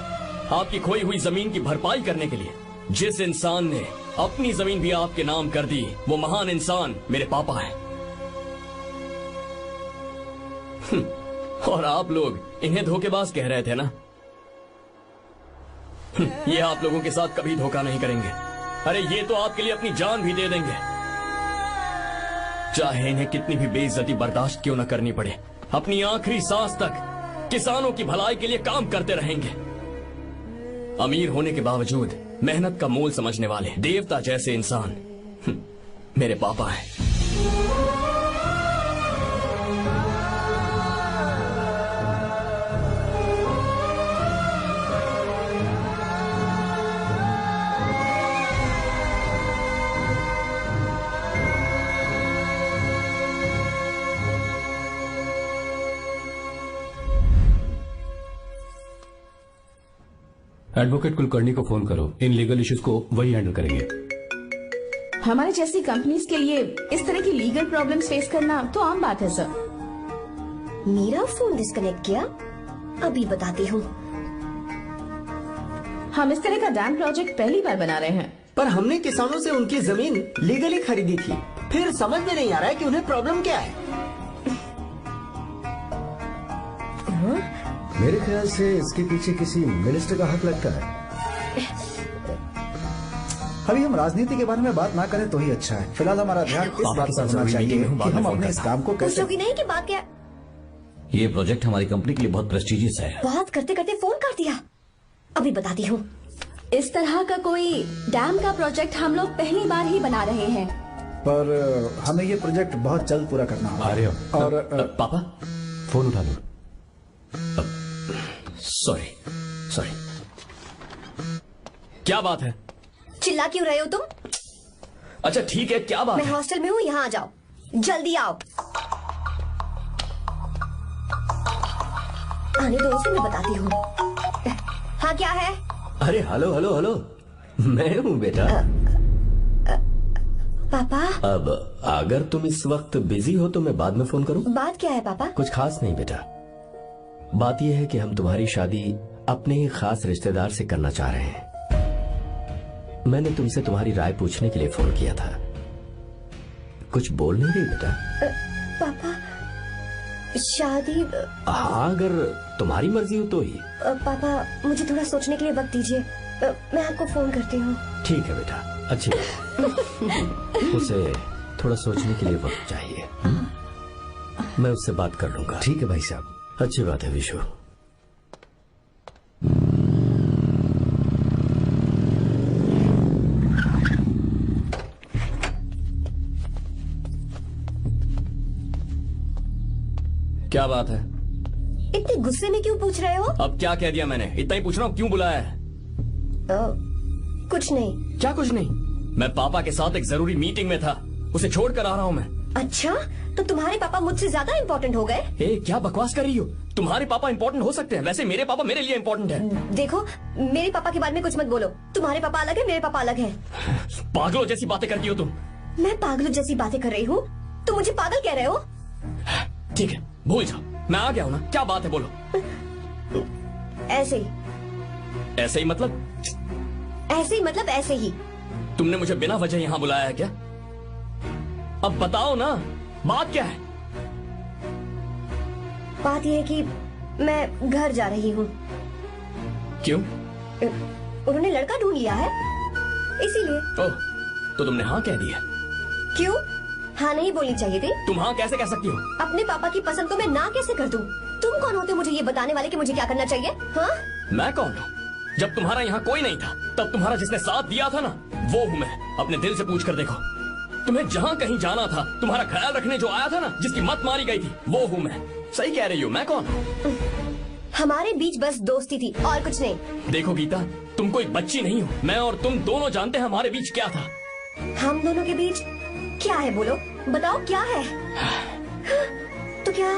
आपकी खोई हुई जमीन की भरपाई करने के लिए जिस इंसान ने अपनी जमीन भी आपके नाम कर दी, वो महान इंसान मेरे पापा है। और आप लोग इन्हें धोखेबाज कह रहे थे ना? ये आप लोगों के साथ कभी धोखा नहीं करेंगे। अरे ये तो आपके लिए अपनी जान भी दे देंगे, चाहे इन्हें कितनी भी बेइज्जती बर्दाश्त क्यों न करनी पड़े। अपनी आखिरी सांस तक किसानों की भलाई के लिए काम करते रहेंगे। अमीर होने के बावजूद मेहनत का मोल समझने वाले देवता जैसे इंसान मेरे पापा हैं। एडवोकेट कुलकर्णी को फोन करो। इन लीगल इश्यूज को वही हैंडल करेंगे। हमारे जैसी कंपनीज के लिए इस तरह की लीगल प्रॉब्लम्स फेस करना तो आम बात है सर। मेरा फोन डिस्कनेक्ट किया? अभी बताती हूँ। हम इस तरह का डैम प्रोजेक्ट पहली बार बना रहे हैं। पर हमने किसानों से उनकी जमीन लीगली खरीदी थी, फिर समझ में नहीं आ रहा है कि उन्हें प्रॉब्लम क्या है। मेरे ख्याल से इसके पीछे किसी मिनिस्टर का हाथ लगता है। अभी हम राजनीति के बारे में बात ना करें तो ही अच्छा है। फिलहाल हमारा ध्यान इस बात पर होना चाहिए कि हम अपने इस काम को कैसे। पूछोगी नहीं कि बात क्या? ये प्रोजेक्ट हमारी कंपनी के लिए बहुत प्रेस्टिजियस है। बात करते करते फोन कर दिया। अभी बताती हूँ। इस तरह का कोई डैम का प्रोजेक्ट हम लोग पहली बार ही बना रहे हैं। पर हमें ये प्रोजेक्ट बहुत जल्द पूरा करना होगा। और पापा फोन उठा लो। सॉरी क्या बात है? चिल्ला क्यों रहे हो तुम? अच्छा ठीक है, क्या बात मैं है? हॉस्टल में हूँ, यहाँ आ जाओ, जल्दी आओ। आने दो उसे, मैं बताती हूँ। हाँ क्या है? अरे हेलो हेलो हेलो, मैं हूँ बेटा। पापा। अब अगर तुम इस वक्त बिजी हो तो मैं बाद में फोन करूँ? बात क्या है पापा? कुछ खास नहीं बेटा, बात यह है कि हम तुम्हारी शादी अपने ही खास रिश्तेदार से करना चाह रहे हैं। मैंने तुमसे तुम्हारी राय पूछने के लिए फोन किया था। कुछ बोल नहीं रही बेटा? पापा शादी। हाँ अगर तुम्हारी मर्जी हो तो ही। पापा मुझे थोड़ा सोचने के लिए वक्त दीजिए, मैं आपको फोन करती हूँ। ठीक है बेटा, अच्छी बात। उसे थोड़ा सोचने के लिए वक्त चाहिए। मैं उससे बात कर लूंगा। ठीक है भाई साहब, अच्छी बात है विशु। क्या बात है? इतने गुस्से में क्यों पूछ रहे हो? अब क्या कह दिया मैंने? इतना ही पूछ रहा हूँ, क्यों बुलाया है? कुछ नहीं। क्या कुछ नहीं? मैं पापा के साथ एक जरूरी मीटिंग में था, उसे छोड़ कर आ रहा हूँ मैं। अच्छा, तो तुम्हारे पापा मुझसे ज्यादा इम्पोर्टेंट हो गए? क्या बकवास कर रही हो? तुम्हारे पापा इम्पोर्टेंट हो सकते हैं, वैसे मेरे पापा मेरे लिए इम्पोर्टेंट है। देखो, मेरे पापा के बारे में कुछ मत बोलो। तुम्हारे पापा अलग है, मेरे पापा अलग है। पागलों जैसी बातें करती हो तुम। मैं पागलों जैसी बातें कर रही हूँ? तुम मुझे पागल कह रहे हो? ठीक है, भूल जाओ, मैं आ गया हूँ ना। क्या बात है, बोलो। ऐसे ही। ऐसे ही मतलब? ऐसे ही मतलब ऐसे ही। तुमने मुझे बिना वजह यहाँ बुलाया है क्या? अब बताओ ना, बात क्या है? बात यह है कि मैं घर जा रही हूँ। क्यों? उन्होंने लड़का ढूंढ लिया है, इसीलिए। ओह, तो तुमने हाँ कह दिया? क्यों? हाँ नहीं बोलनी चाहिए थी? तुम हाँ कैसे कह सकती हो? अपने पापा की पसंद को मैं ना कैसे कर दूं? तुम कौन होते हो मुझे ये बताने वाले कि मुझे क्या करना चाहिए? हाँ? मैं कौन हूँ? जब तुम्हारा यहाँ कोई नहीं था, तब तुम्हारा जिसने साथ दिया था ना, वो हूँ मैं। अपने दिल से पूछ कर देखो, तुम्हें जहाँ कहीं जाना था, तुम्हारा ख्याल रखने जो आया था ना, जिसकी मत मारी गई थी, वो हूँ मैं। सही कह रही हो, मैं कौन हूँ? हमारे बीच बस दोस्ती थी और कुछ नहीं। देखो गीता, तुम कोई बच्ची नहीं हो। मैं और तुम दोनों जानते हैं हमारे बीच क्या था। हम दोनों के बीच क्या है? बोलो, बताओ क्या है? तो क्या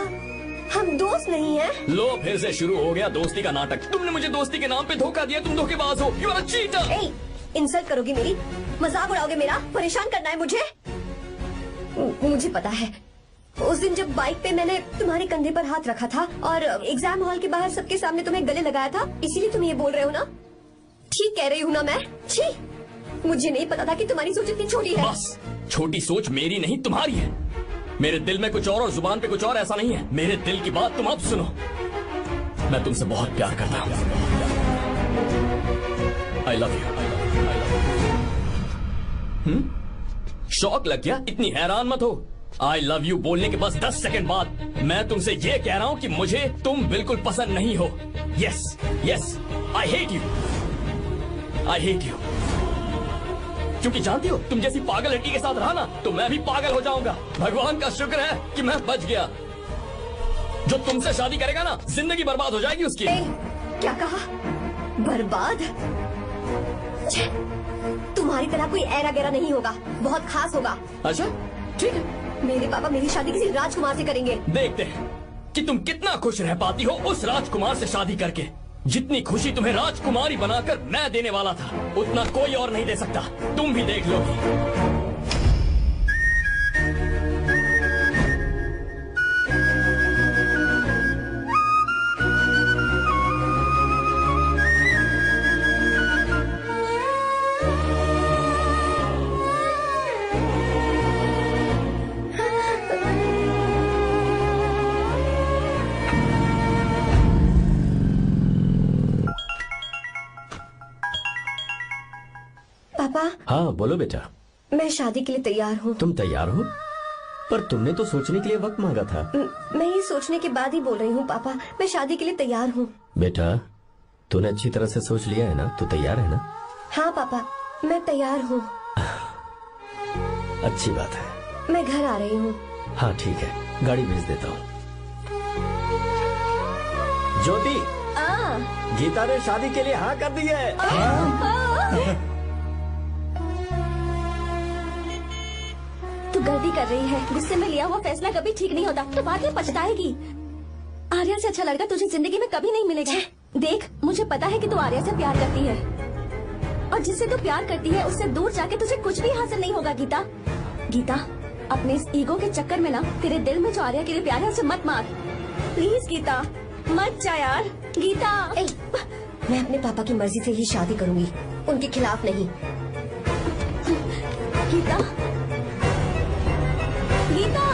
हम दोस्त नहीं हैं? लो, फिर से शुरू हो गया दोस्ती का नाटक। तुमने मुझे दोस्ती के नाम पे धोखा दिया, तुम धोखेबाज हो। You are a cheater. ए, इंसल्ट करोगी मेरी? मजाक उड़ाओगे मेरा? परेशान करना है मुझे? मुझे पता है, उस दिन जब बाइक पे मैंने तुम्हारे कंधे पर हाथ रखा था और एग्जाम हॉल के बाहर सबके सामने तुम्हें गले लगाया था, इसीलिए तुम ये बोल रहे हो ना? ठीक कह रही हूँ ना मैं? छी, मुझे नहीं पता था कि तुम्हारी सोच इतनी छोटी है। बस, छोटी सोच मेरी नहीं तुम्हारी है। मेरे दिल में कुछ और जुबान पे कुछ और, ऐसा नहीं है। मेरे दिल की बात तुम अब सुनो। मैं तुमसे बहुत प्यार करता हूँ। I love you. शौक लग गया? इतनी हैरान मत हो। आई लव यू बोलने के बस 10 सेकंड बाद मैं तुमसे ये कह रहा हूँ कि मुझे तुम बिल्कुल पसंद नहीं हो। Yes yes, I hate you. I hate you. क्योंकि जानती हो, तुम जैसी पागल लड़की के साथ रहा ना, तो मैं भी पागल हो जाऊंगा। भगवान का शुक्र है कि मैं बच गया। जो तुमसे शादी करेगा ना, जिंदगी बर्बाद हो जाएगी उसकी। क्या कहा? बर्बाद? तुम्हारी तरह कोई ऐरा गैरा नहीं होगा, बहुत खास होगा। अच्छा ठीक है, मेरे पापा मेरी शादी किसी राजकुमार से करेंगे। देखते हैं कि तुम कितना खुश रह पाती हो उस राजकुमार से शादी करके। जितनी खुशी तुम्हें राजकुमारी बनाकर मैं देने वाला था, उतना कोई और नहीं दे सकता। तुम भी देख लोगी। पापा। हाँ बोलो बेटा। मैं शादी के लिए तैयार हूँ। तुम तैयार हो? पर तुमने तो सोचने के लिए वक्त मांगा था। मैं ये सोचने के बाद ही बोल रही हूँ पापा, मैं शादी के लिए तैयार हूँ। बेटा तूने अच्छी तरह से सोच लिया है ना? तू तैयार है ना? हाँ पापा, मैं तैयार हूँ। अच्छी बात है। मैं घर आ रही हूँ। हाँ ठीक है, गाड़ी भेज देता हूँ। ज्योति, गीता ने शादी के लिए हाँ कर दी है। तू गलती कर रही है। गुस्से में लिया हुआ फैसला कभी ठीक नहीं होता, तो बाद में पछताएगी। आर्या से अच्छा लड़का तुझे जिंदगी में कभी नहीं मिलेगा। देख, मुझे पता है कि तू आर्या से प्यार करती है, और जिससे तू प्यार करती है उससे दूर जाके तुझे कुछ भी हासिल नहीं होगा। गीता, गीता, अपने इस ईगो के चक्कर में ना तेरे दिल में जो आर्या के लिए प्यार है उसे मत मार। प्लीज गीता, मत जा यार। गीता, मैं अपने पापा की मर्जी से ही शादी करूंगी, उनके खिलाफ नहीं। गीता, गीता।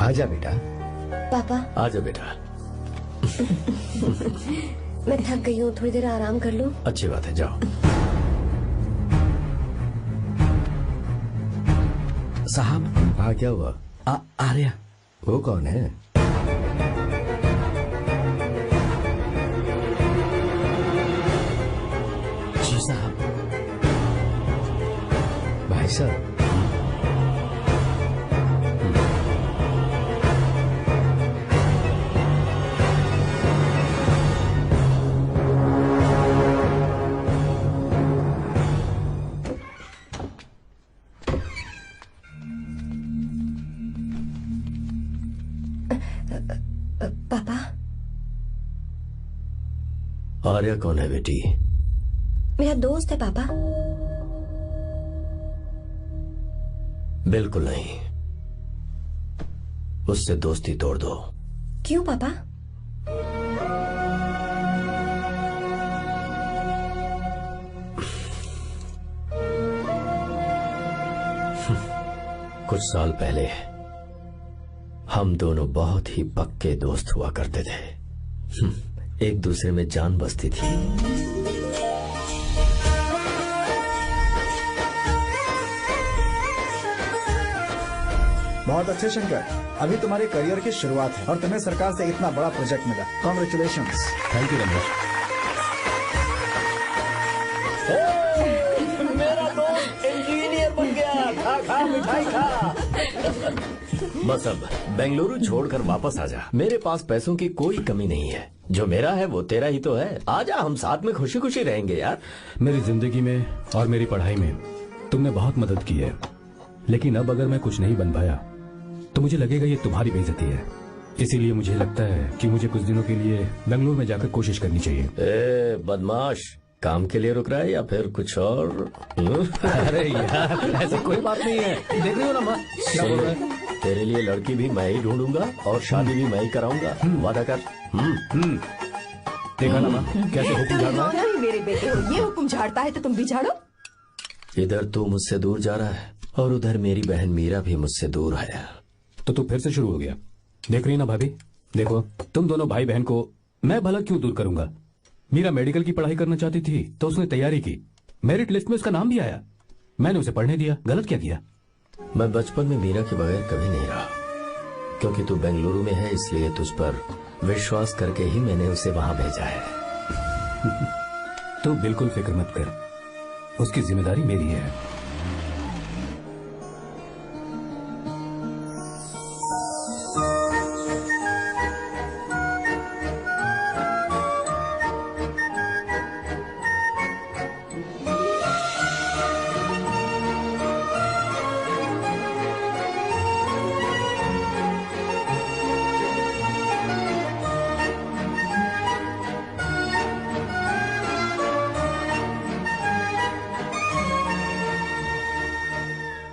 आजा बेटा। पापा। आजा बेटा। मैं थक गई हूँ, थोड़ी देर आराम कर लूँ। अच्छी बात है, जाओ। साहब। हाँ क्या हुआ? आर्या। वो कौन है? जी साहब। भाई साहब। पापा। आर्या कौन है बेटी? मेरा दोस्त है पापा। बिल्कुल नहीं, उससे दोस्ती तोड़ दो। क्यों पापा? कुछ साल पहले हम दोनों बहुत ही पक्के दोस्त हुआ करते थे। एक दूसरे में जान बसती थी। बहुत अच्छे शंकर, अभी तुम्हारे करियर की शुरुआत है और तुम्हें सरकार से इतना बड़ा प्रोजेक्ट मिला। कॉन्ग्रेचुलेशंस। Thank you Ramesh. मेरा दोस्त इंजीनियर बन गया। खा खा मिठाई खा। बस अब बेंगलुरु छोड़कर वापस आ जा। मेरे पास पैसों की कोई कमी नहीं है। जो मेरा है वो तेरा ही तो है। आजा, हम साथ में खुशी खुशी रहेंगे यार। मेरी जिंदगी में और मेरी पढ़ाई में तुमने बहुत मदद की है, लेकिन अब अगर मैं कुछ नहीं बन पाया तो मुझे लगेगा ये तुम्हारी बेइज्जती है। इसीलिए मुझे लगता है कि मुझे कुछ दिनों के लिए बेंगलुरु में जाकर कोशिश करनी चाहिए। ए बदमाश, काम के लिए रुक रहा है या फिर कुछ और? अरे यार, ऐसी कोई बात नहीं है। देख रही हो ना माँ, क्या बोल रहा है? तेरे लिए लड़की भी मैं ही ढूंढूंगा और शादी भी मैं ही कराऊंगा। वादा कर। देखा ना माँ, कैसे हुक्म झाड़ रहा है? मेरे बेटे हो, ये हुक्म झाड़ता है तो तुम भी झाड़ो। इधर तू मुझसे दूर जा रहा है और उधर मेरी बहन मीरा भी मुझसे दूर है। तो तू फिर से शुरू हो गया। देख रही ना भाभी, देखो तुम दोनों भाई बहन को मैं भला क्यों दूर करूंगा? मीरा मेडिकल की पढ़ाई करना चाहती थी तो उसने तैयारी की, मेरिट लिस्ट में उसका नाम भी आया, मैंने उसे पढ़ने दिया। गलत क्या किया? मैं बचपन में मीरा के बगैर कभी नहीं रहा। क्योंकि तू बेंगलुरु में है इसलिए तुझ पर विश्वास करके ही मैंने उसे वहां भेजा है। तू बिल्कुल फिक्र मत कर, उसकी जिम्मेदारी मेरी है।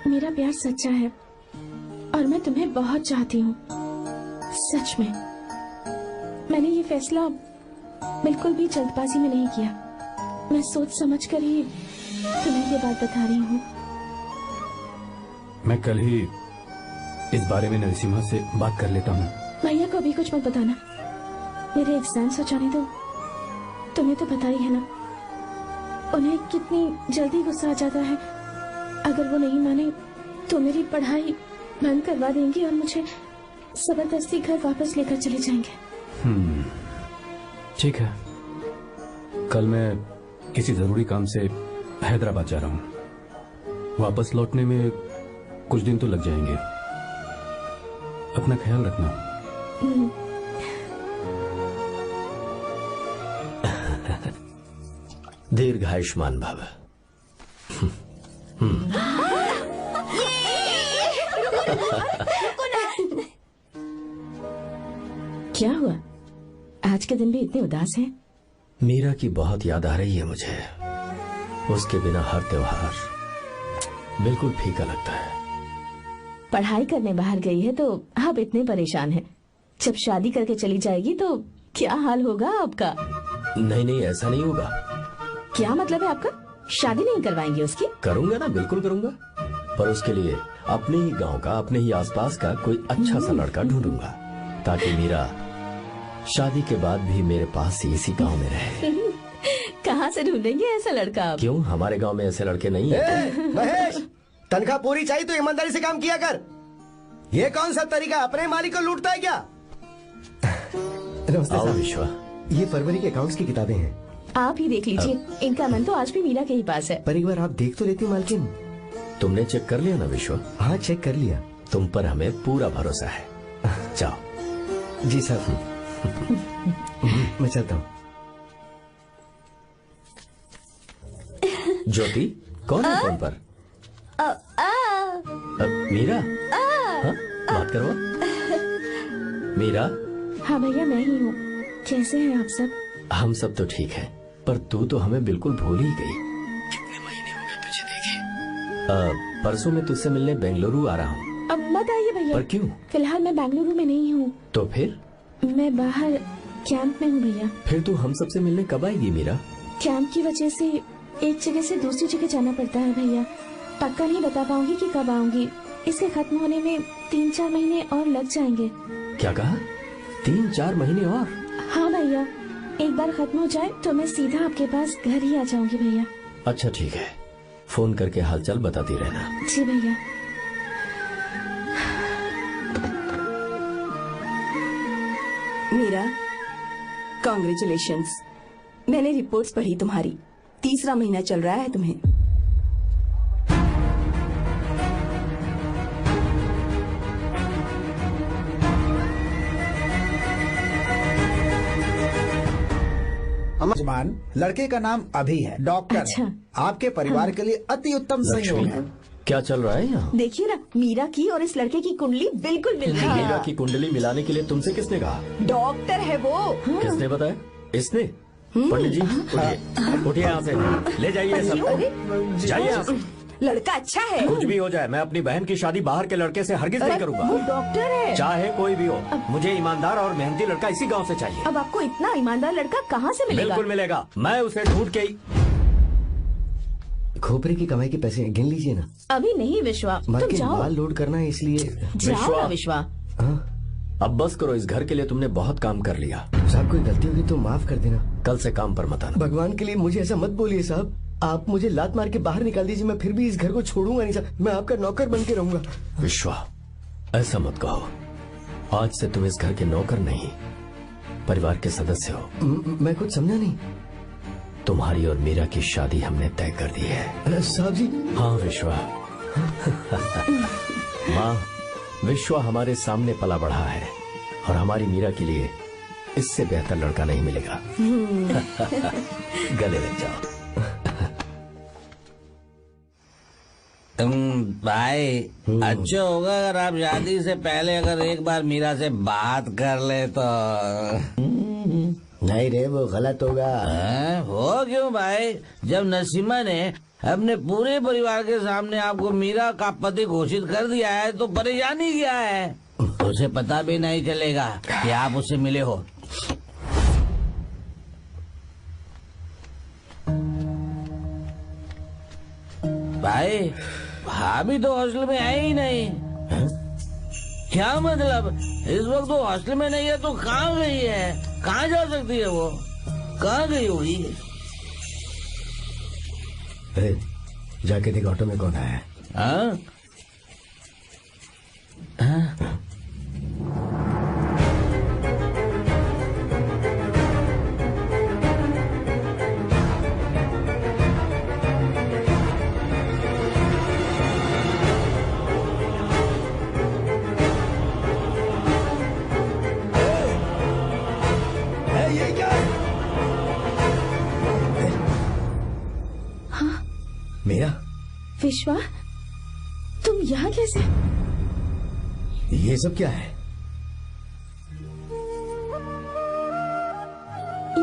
मेरा प्यार सच्चा है और मैं तुम्हें बहुत चाहती हूँ, सच में। मैंने ये फैसला बिल्कुल भी जल्दबाजी में नहीं किया। मैं सोच समझ कर ही तुम्हें ये बात बता रही हूँ। मैं कल ही इस बारे में नरसिम्हा से बात कर लेता हूँ। भैया को अभी कुछ मत बताना, मेरे एग्जाम्स हो जाने दो। तुम्हें तो पता ही है ना उन्हें कितनी जल्दी गुस्सा आ जाता है। अगर वो नहीं माने तो मेरी पढ़ाई बंद करवा देंगे और मुझे जबरदस्ती घर वापस लेकर चले जाएंगे। ठीक है, कल मैं किसी जरूरी काम से हैदराबाद जा रहा हूँ। वापस लौटने में कुछ दिन तो लग जाएंगे। अपना ख्याल रखना। दीर्घायुष्मान भव। क्या हुआ? आज के दिन भी इतने उदास हैं? मीरा की बहुत याद आ रही है मुझे। उसके बिना हर त्योहार बिल्कुल फीका लगता है। पढ़ाई करने बाहर गई है तो आप इतने परेशान हैं। जब शादी करके चली जाएगी तो क्या हाल होगा आपका? नहीं, ऐसा नहीं होगा। क्या मतलब है आपका? शादी नहीं करवाएंगे उसकी? करूंगा ना, बिल्कुल करूंगा, पर उसके लिए अपने ही गांव का, अपने ही आसपास का कोई अच्छा सा लड़का ढूंढूंगा ताकि मीरा शादी के बाद भी मेरे पास ही इसी गांव में रहे। कहाँ से ढूंढेंगे ऐसा लड़का आप? क्यों, हमारे गांव में ऐसे लड़के नहीं हैं? महेश, तनख्वाह पूरी चाहिए तो ईमानदारी से काम किया कर। ये कौन सा तरीका, अपने मालिक को लूटता है क्या? नमस्ते साहब। विश्वा, ये फरवरी के अकाउंट्स की किताबें हैं। आप ही देख लीजिए, इनका मन तो आज भी मीरा के ही पास है। पर एक बार आप देख तो लेती मालकिन। तुमने चेक कर लिया ना विश्वा? हाँ, चेक कर लिया। तुम पर हमें पूरा भरोसा है। जाओ। जी साहब। मैं चलता हूँ। ज्योति, कौन है फोन पर? मीरा? हाँ? बात करो। मीरा? हाँ भैया, मैं ही हूँ। कैसे हैं आप सब? हम सब तो ठीक है, पर तू तो हमें बिल्कुल भूल ही गई। कितने महीने हो गए तुझे देखे। परसों मैं तुझसे मिलने बेंगलुरु आ रहा हूँ। अब मत आइए भैया। पर क्यों? फिलहाल मैं बेंगलुरु में नहीं हूँ। तो फिर? मैं बाहर कैंप में हूँ भैया। फिर तू हम सबसे मिलने कब आएगी मीरा? कैंप की वजह से एक जगह से दूसरी जगह जाना पड़ता है भैया। पक्का नहीं बता पाऊंगी कि कब आऊंगी। इसके खत्म होने में 3-4 महीने और लग जाएंगे। क्या कहा? 3-4 महीने और? हाँ भैया, एक बार खत्म हो जाए तो मैं सीधा आपके पास घर ही आ जाऊंगी भैया। अच्छा ठीक है, फोन करके हालचाल बताती रहना। जी भैया। मीरा, कॉन्ग्रेचुलेशंस। मैंने रिपोर्ट्स पढ़ी तुम्हारी। 3रा महीना चल रहा है तुम्हें। जमान, लड़के का नाम अभी है, डॉक्टर। अच्छा। आपके परिवार के लिए अति उत्तम संयोग है। क्या चल रहा है यहाँ? देखिए ना, मीरा की और इस लड़के की कुंडली बिल्कुल मिल रही है। मीरा की कुंडली मिलाने के लिए तुमसे किसने कहा? डॉक्टर है वो। किसने बताया? इसने? पंडित जी, उठिए, उठिए यहाँ से, ले जाइए सब, जाइए यहाँ से। लड़का अच्छा है। कुछ भी हो जाए, मैं अपनी बहन की शादी बाहर के लड़के से हरगिज नहीं वो करूंगा। डॉक्टर है। चाहे कोई भी हो, मुझे ईमानदार और मेहनती लड़का इसी गांव से चाहिए। अब आपको इतना ईमानदार लड़का कहाँ से मिलेगा? बिल्कुल मिलेगा, मैं उसे ढूंढ के ही। खोपरे की कमाई के पैसे गिन लीजिए ना। अभी नहीं विश्वा, तुम मालकिन, जाओ। माल लोड करना है इसलिए। जाओ ना विश्वा। अब बस करो, इस घर के लिए तुमने बहुत काम कर लिया। साहब, कोई गलती होगी तो माफ कर देना। कल से काम पर मत आना। भगवान के लिए मुझे ऐसा मत बोलिए साहब। आप मुझे लात मार के बाहर निकाल दीजिए, मैं फिर भी इस घर को छोड़ूंगा नहीं साहब। मैं आपका नौकर बन के रहूंगा। विश्वा, ऐसा मत कहो। आज से तुम इस घर के नौकर नहीं, परिवार के सदस्य हो। मैं कुछ समझा नहीं। तुम्हारी और मीरा की शादी हमने तय कर दी है। साहब जी। हाँ विश्वा। माँ, विश्वा हमारे सामने पला बढ़ा है और हमारी मीरा के लिए इससे बेहतर लड़का नहीं मिलेगा। गले लग जाओ। भाई, अच्छा होगा अगर आप शादी से पहले अगर एक बार मीरा से बात कर ले तो। नहीं रे, वो गलत होगा। हो क्यों भाई? जब नसीमा ने अपने पूरे परिवार के सामने आपको मीरा का पति घोषित कर दिया है तो परेशानी क्या है? उसे पता भी नहीं चलेगा कि आप उससे मिले हो। भाई भाभी तो हॉस्टल में है ही नहीं। क्या मतलब? इस वक्त तो हॉस्टल में नहीं है तो कहाँ गई है? कहाँ जा सकती है वो? कहाँ गई होगी? जाके देख ऑटो में कौन आया है। हाँ? हाँ? मेरा विश्वा, तुम यहाँ कैसे? ये सब क्या है?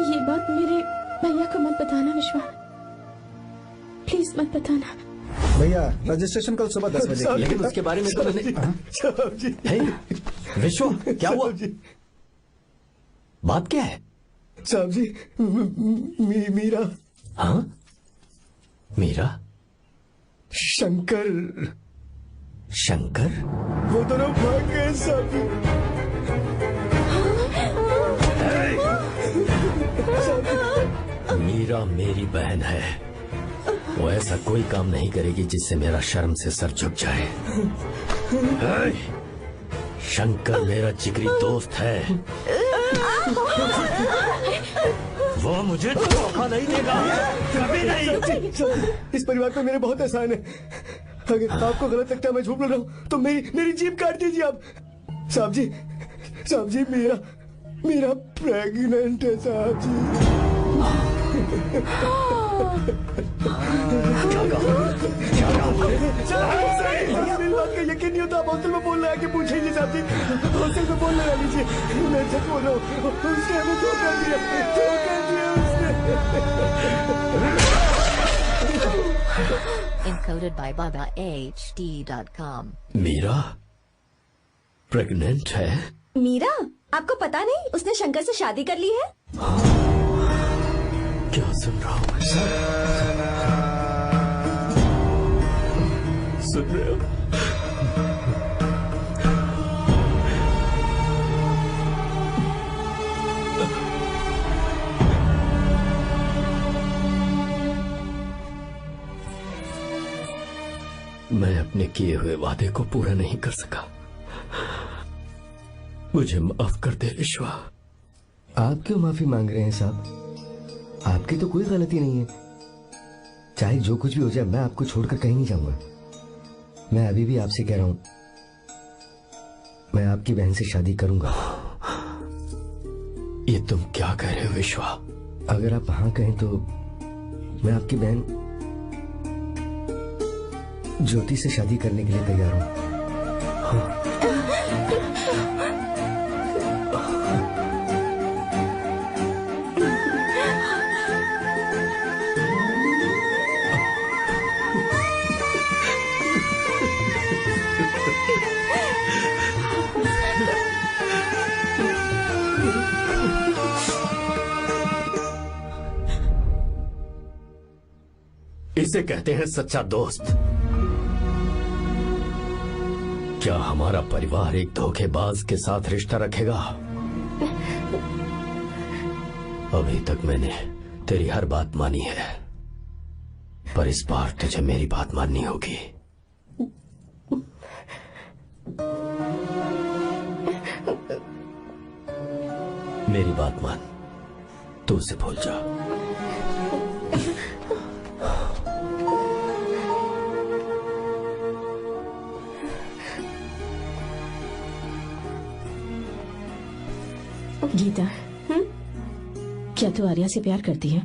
ये बात मेरे भैया को मत बताना विश्वा, प्लीज मत बताना। भैया रजिस्ट्रेशन कल सुबह 10 बजे। लेकिन उसके बारे में तो मैंने। विश्वा, क्या हुआ? बात क्या है? साहब जी, मीरा। हाँ, मीरा? शंकर। शंकर? वो दोनों भाग गए साहब जी। मीरा मेरी बहन है, वो ऐसा कोई काम नहीं करेगी जिससे मेरा शर्म से सर झुक जाए। शंकर मेरा जिगरी दोस्त है, वो मुझे धोखा नहीं देगा, कभी नहीं। इस परिवार पे मेरे बहुत एहसान है। अगर आपको गलत लगता है मैं झूठ बोल रहा हूँ तो मेरी जीभ काट दीजिए आप। साहब जी मेरा प्रेग्नेंट है साहब जी। मेरी बात का यकीन नहीं होता, आप हॉस्टल में बोल रहे हैं कि पूछेंगे साहब जी, हॉस्टल में बोल लगा लीजिए। मैं सच बोल रहा हूँ, उसने हमें धोखा दिया Encoded by BabaHD.com. Meera pregnant है? मीरा, आपको पता नहीं उसने शंकर से शादी कर ली है? क्या सुन रहा हूँ? सुन रहे हो? मैं अपने किए हुए वादे को पूरा नहीं कर सका, मुझे माफ कर दे विश्वा। आप क्यों माफी मांग रहे हैं साहब? आपकी तो कोई गलती नहीं है। चाहे जो कुछ भी हो जाए मैं आपको छोड़कर कहीं नहीं जाऊंगा। मैं अभी भी आपसे कह रहा हूं, मैं आपकी बहन से शादी करूंगा। ये तुम क्या कह रहे हो विश्वा? अगर आप हाँ कहें तो मैं आपकी बहन ज्योति से शादी करने के लिए तैयार हूं। हाँ। इसे कहते हैं सच्चा दोस्त। क्या हमारा परिवार एक धोखेबाज के साथ रिश्ता रखेगा? अभी तक मैंने तेरी हर बात मानी है, पर इस बार तुझे मेरी बात माननी होगी। मेरी बात मान, तू उसे भूल जा। गीता, क्या तू आर्या से प्यार करती है?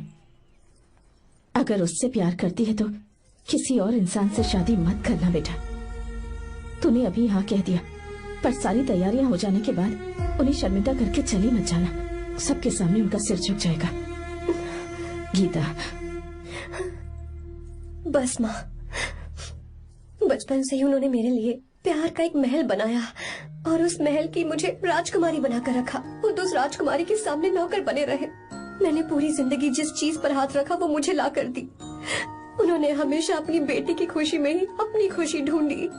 अगर उससे प्यार करती है तो किसी और इंसान से शादी मत करना बेटा। तूने अभी हाँ कह दिया, पर सारी तैयारियां हो जाने के बाद उन्हें शर्मिंदा करके चली मत जाना, सबके सामने उनका सिर झुक जाएगा। गीता। बस माँ, बचपन से ही उन्होंने मेरे लिए प्यार का एक महल बनाया और उस महल की मुझे राजकुमारी बनाकर रखा। वो उस राजकुमारी के सामने नौकर बने रहे। मैंने पूरी जिंदगी जिस चीज पर हाथ रखा वो मुझे ला कर दी। उन्होंने हमेशा अपनी बेटी की खुशी में ही अपनी खुशी ढूंढी।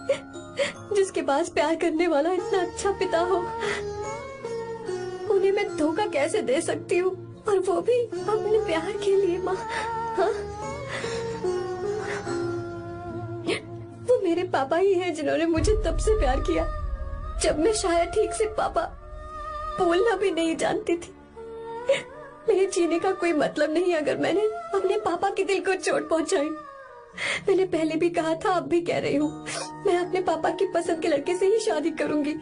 जिसके पास प्यार करने वाला इतना अच्छा पिता हो, उन्हें मैं धोखा कैसे दे सकती हूँ, और वो भी अपने प्यार के लिए। माँ, हाँ? वो मेरे पापा ही हैं जिन्होंने मुझे तब से प्यार किया जब मैं शायद ठीक से पापा बोलना भी नहीं जानती थी। मेरे जीने का कोई मतलब नहीं अगर मैंने अपने पापा के दिल को चोट पहुंचाई। मैंने पहले भी कहा था, अब भी कह रही हूँ, मैं अपने पापा की पसंद के लड़के से ही शादी करूंगी,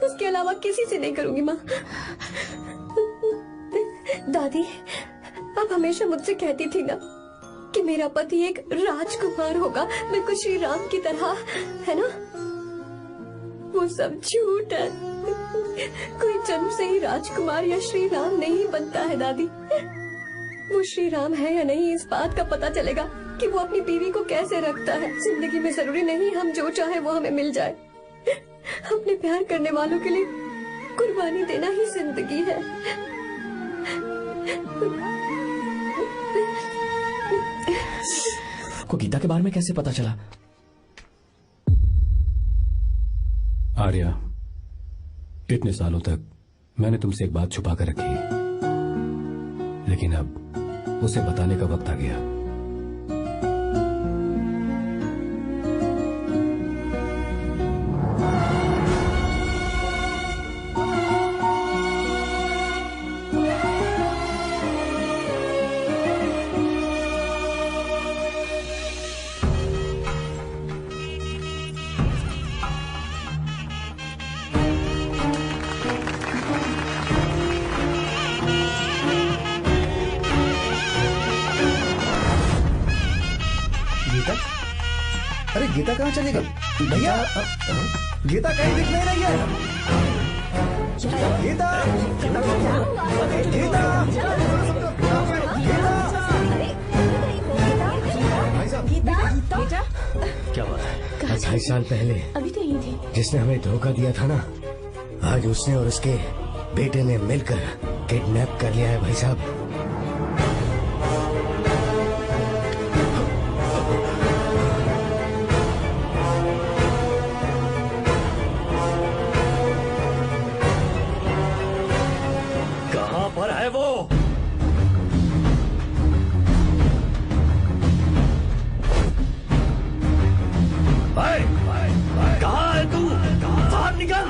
उसके अलावा किसी से नहीं करूंगी। माँ, दादी आप हमेशा मुझसे कहती थी ना कि मेरा पति एक राजकुमार होगा, बिल्कुल श्री राम की तरह, है ना? वो सब झूठ है। कोई जन्म से ही राजकुमार या श्री राम नहीं बनता है दादी। वो श्री राम है या नहीं, इस बात का पता चलेगा कि वो अपनी बीवी को कैसे रखता है। जिंदगी में जरूरी नहीं हम जो चाहे वो हमें मिल जाए। अपने प्यार करने वालों के लिए कुर्बानी देना ही जिंदगी है। आपको गीता के बारे में कैसे पता चला? आर्या, इतने सालों तक मैंने तुमसे एक बात छुपा कर रखी, लेकिन अब उसे बताने का वक्त आ गया। अरे गीता कहाँ चली गई? भैया, गीता कहीं दिख नहीं रही है। गीता, गीता, बेटा, क्या बात है? 28 साल पहले अभी तो यही थी। जिसने हमें धोखा दिया था ना, आज उसने और उसके बेटे ने मिलकर किडनैप कर लिया है भाई साहब। कहां पर है वो? कहाँ है तू? बाहर निकल!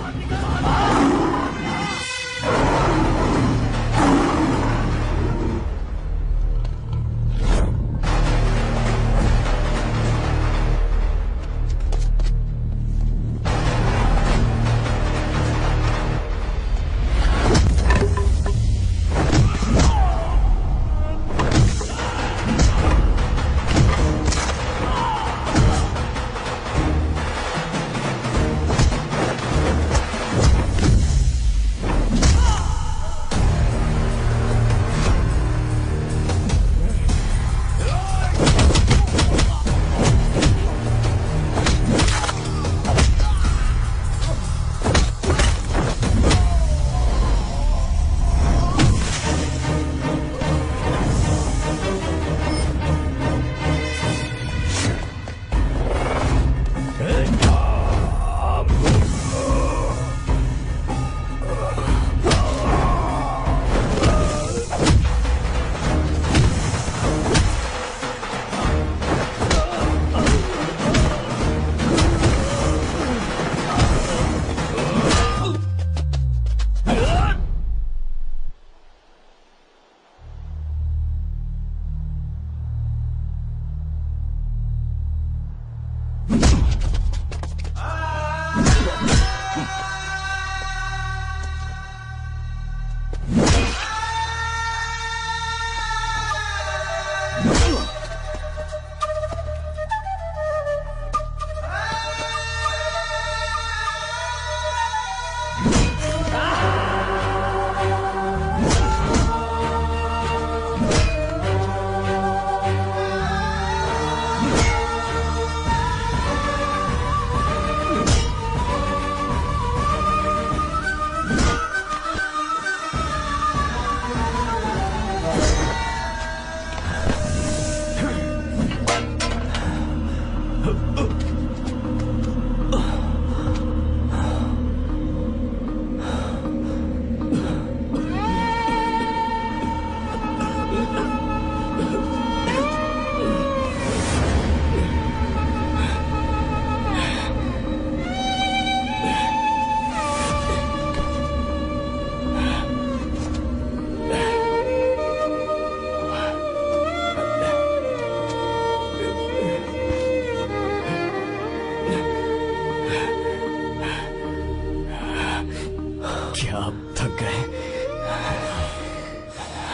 क्या आप थक गए?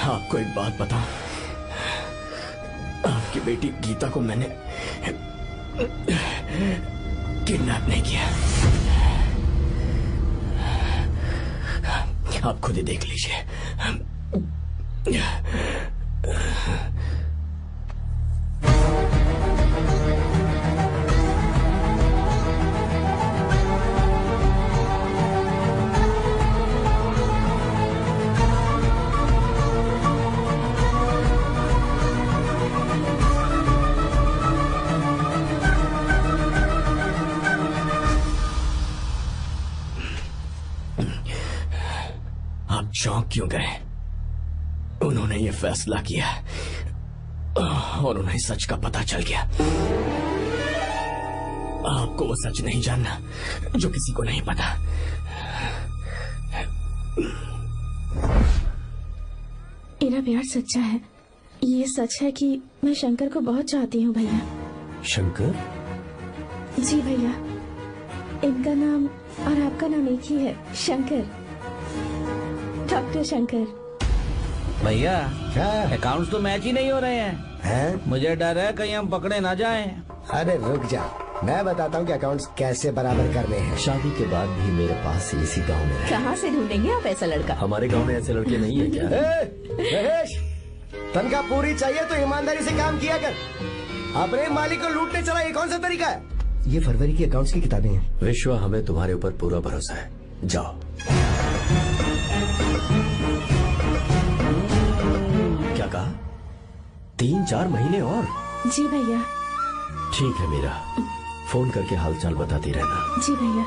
आपको एक बात बताऊं, आपकी बेटी गीता को मैंने किडनैप नहीं किया। आप खुद ही देख लीजिए। चौंक क्यों गए? उन्होंने ये फैसला किया और उन्हें सच का पता चल गया। आपको वो सच नहीं जानना जो किसी को नहीं पता। मेरा प्यार सच्चा है। ये सच है कि मैं शंकर को बहुत चाहती हूँ भैया। शंकर? जी भैया, इनका नाम और आपका नाम एक ही है, शंकर, डॉक्टर शंकर। भैया क्या अकाउंट्स तो मैच ही नहीं हो रहे हैं। मुझे डर है कहीं हम पकड़े ना जाएं। अरे रुक जा, मैं बताता हूँ कि अकाउंट्स कैसे बराबर करने हैं। शादी के बाद भी मेरे पास इसी गांव में है। कहाँ से ढूंढेंगे आप ऐसा लड़का? हमारे गांव में ऐसे लड़के नहीं है क्या? महेश, तनख्वाह पूरी चाहिए तो ईमानदारी से काम किया कर। अपने मालिक को लूटने चला, ये कौन सा तरीका है? ये फरवरी की अकाउंट्स की किताबें हैं। विश्वा, हमें तुम्हारे ऊपर पूरा भरोसा है। जाओ। क्या कहा? 3-4 महीने और? जी भैया। ठीक है मीरा, फोन करके हालचाल बताती रहना। जी भैया।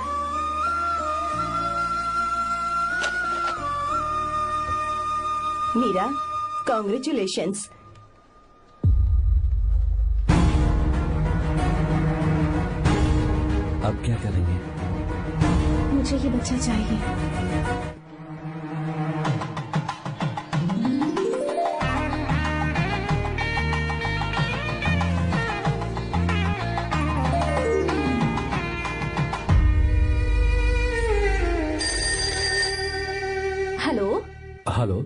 मीरा, कॉन्ग्रेचुलेशंस। अब क्या करेंगे? मुझे ये बच्चा चाहिए। हेलो। हेलो,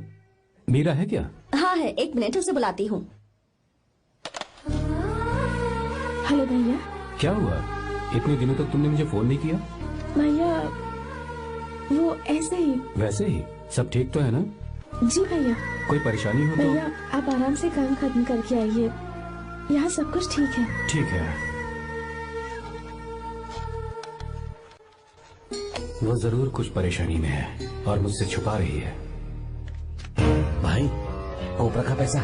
मीरा है क्या? हाँ है, 1 मिनट, उसे बुलाती हूँ। हेलो भैया। क्या हुआ? इतने दिनों तक तुमने मुझे फोन नहीं किया? भैया वो ऐसे ही। वैसे ही? सब ठीक तो है ना? जी भैया। कोई परेशानी हो तो? भैया आप आराम से काम खत्म करके आइए, यहाँ सब कुछ ठीक है। ठीक है। वो जरूर कुछ परेशानी में है और मुझसे छुपा रही है। भाई, ऊपर का पैसा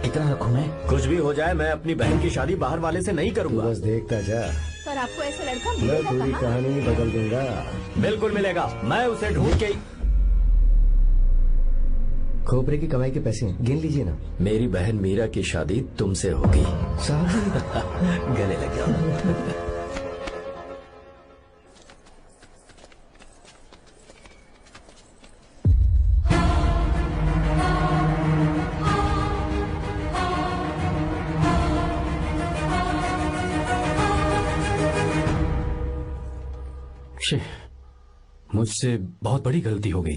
कितना रखूं मैं? कुछ भी हो जाए, मैं अपनी बहन की शादी बाहर वाले से नहीं करूंगा। बस देखता जा, पर आपको ऐसा लड़का मैं मिलेगा पूरी कहाँ? कहानी बदल दूंगा। बिल्कुल मिलेगा, मैं उसे ढूंढ के। खोपरे की कमाई के पैसे हैं, गिन लीजिए ना। मेरी बहन मीरा की शादी तुमसे होगी। साहब गले लग गया। मुझसे बहुत बड़ी गलती हो गई।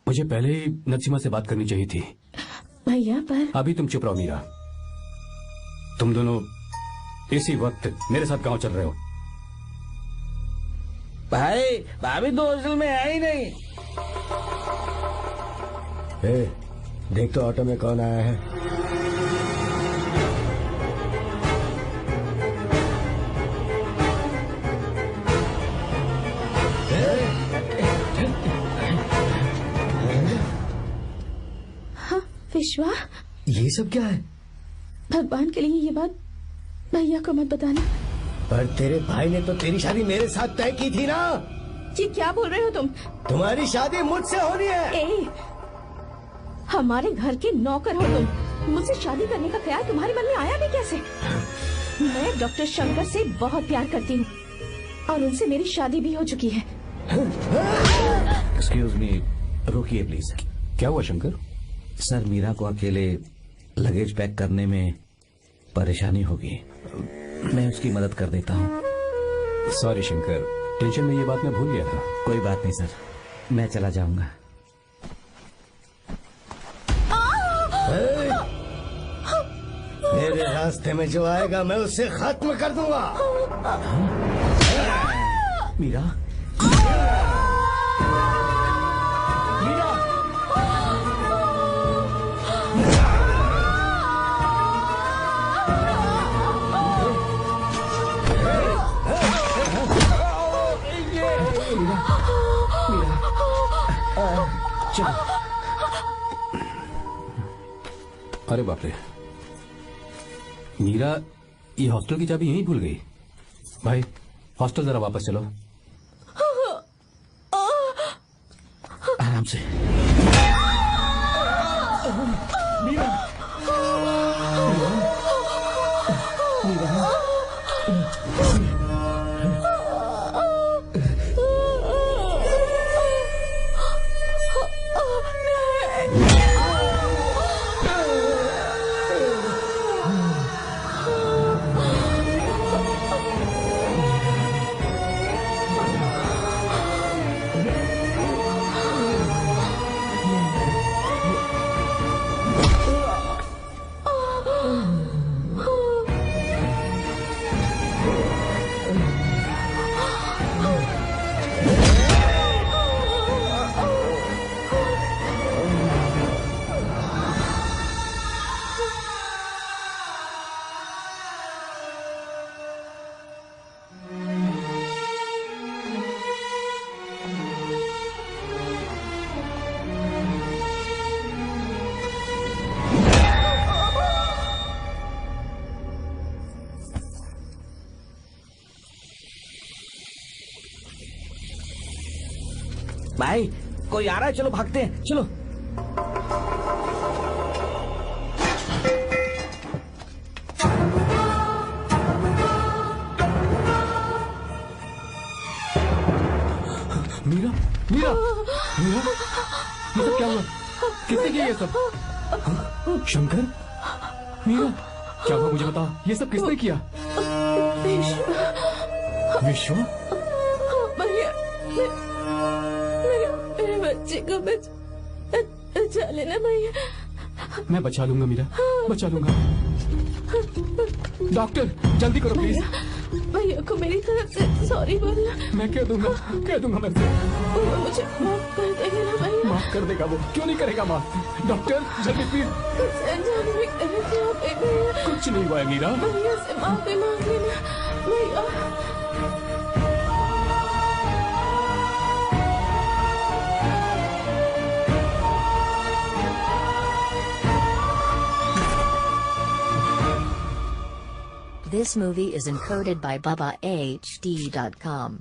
मुझे पहले ही नसीमा से बात करनी चाहिए थी। भैया पर अभी तुम चुप रहो मीरा। तुम दोनों इसी वक्त मेरे साथ गांव चल रहे हो। भाई, भाभी तो हॉस्टल में है ही नहीं। देख तो ऑटो में कौन आया है। विश्वा, ये सब क्या है? भगवान के लिए ये बात भैया को मत बताना। पर तेरे भाई ने तो तेरी शादी मेरे साथ तय की थी ना। ये क्या बोल रहे हो तुम? तुम्हारी शादी मुझसे होनी है। हमारे घर के नौकर हो तुम, मुझसे शादी करने का ख्याल तुम्हारे मन में आया भी कैसे? मैं डॉक्टर शंकर से बहुत प्यार करती हूँ और उनसे मेरी शादी भी हो चुकी है। एक्सक्यूज मी, रुकिए प्लीज। क्या हुआ शंकर? सर, मीरा को अकेले लगेज पैक करने में परेशानी होगी, मैं उसकी मदद कर देता हूँ। सॉरी शंकर, टेंशन में ये बात मैं भूल गया था। कोई बात नहीं सर। मैं चला जाऊंगा। मेरे रास्ते में जो आएगा मैं उसे खत्म कर दूंगा। मीरा, अरे बाप रे, मीरा ये हॉस्टल की चाबी यहीं भूल गई। भाई हॉस्टल जरा वापस चलो। आराम से। मीरा, भाई कोई आ रहा है, चलो भागते हैं, चलो। मीरा, मीरा, मीरा, ये सब क्या हुआ? किसने किया ये सब? शंकर, मीरा, क्या हुआ मुझे बता, ये सब किसने किया? विश्व? मेरे बच्चे को बचा लेना भैया। मैं बचा लूंगा मीरा, बचा लूंगा। डॉक्टर जल्दी करो प्लीज। भैया को मेरी तरफ से सॉरी बोलना। मैं कह दूंगा मैं मुझे माफ कर देगा ना भैया? माफ कर देगा वो, क्यों नहीं करेगा माफ? डॉक्टर जल्दी प्लीज। कुछ नहीं हुआ है मीरा। भैया से माफी मांग लेना भैया। This movie is encoded by BabaHD.com.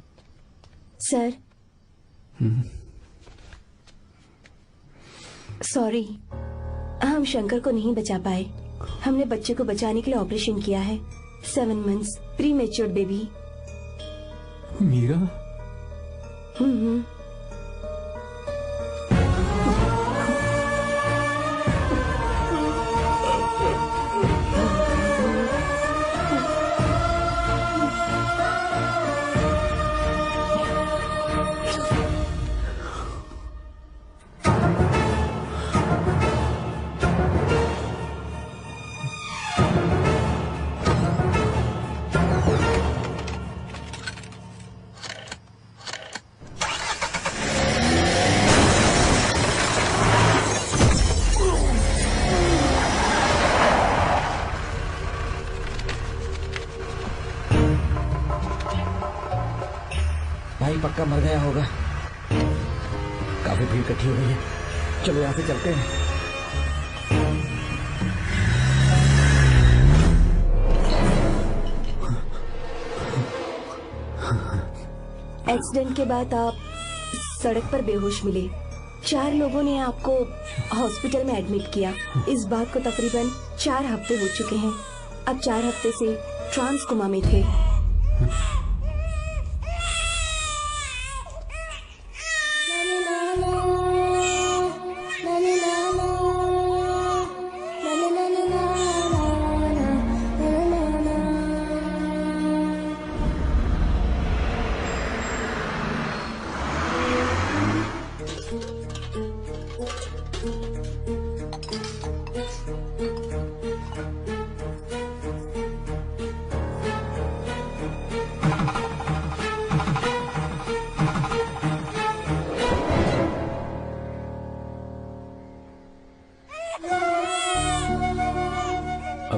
Sir, sorry, हम शंकर को नहीं बचा पाए। हमने बच्चे को बचाने के लिए ऑपरेशन किया है। 7 months pre matured baby. Meera? पक्का मर गया होगा। काफी भीड़ इकट्ठी हो गई है, चलो यहाँ से चलते हैं। एक्सीडेंट के बाद आप सड़क पर बेहोश मिले। 4 लोगों ने आपको हॉस्पिटल में एडमिट किया। इस बात को तकरीबन 4 हफ्ते हो चुके हैं। अब 4 हफ्ते से ट्रांस कोमा में थे।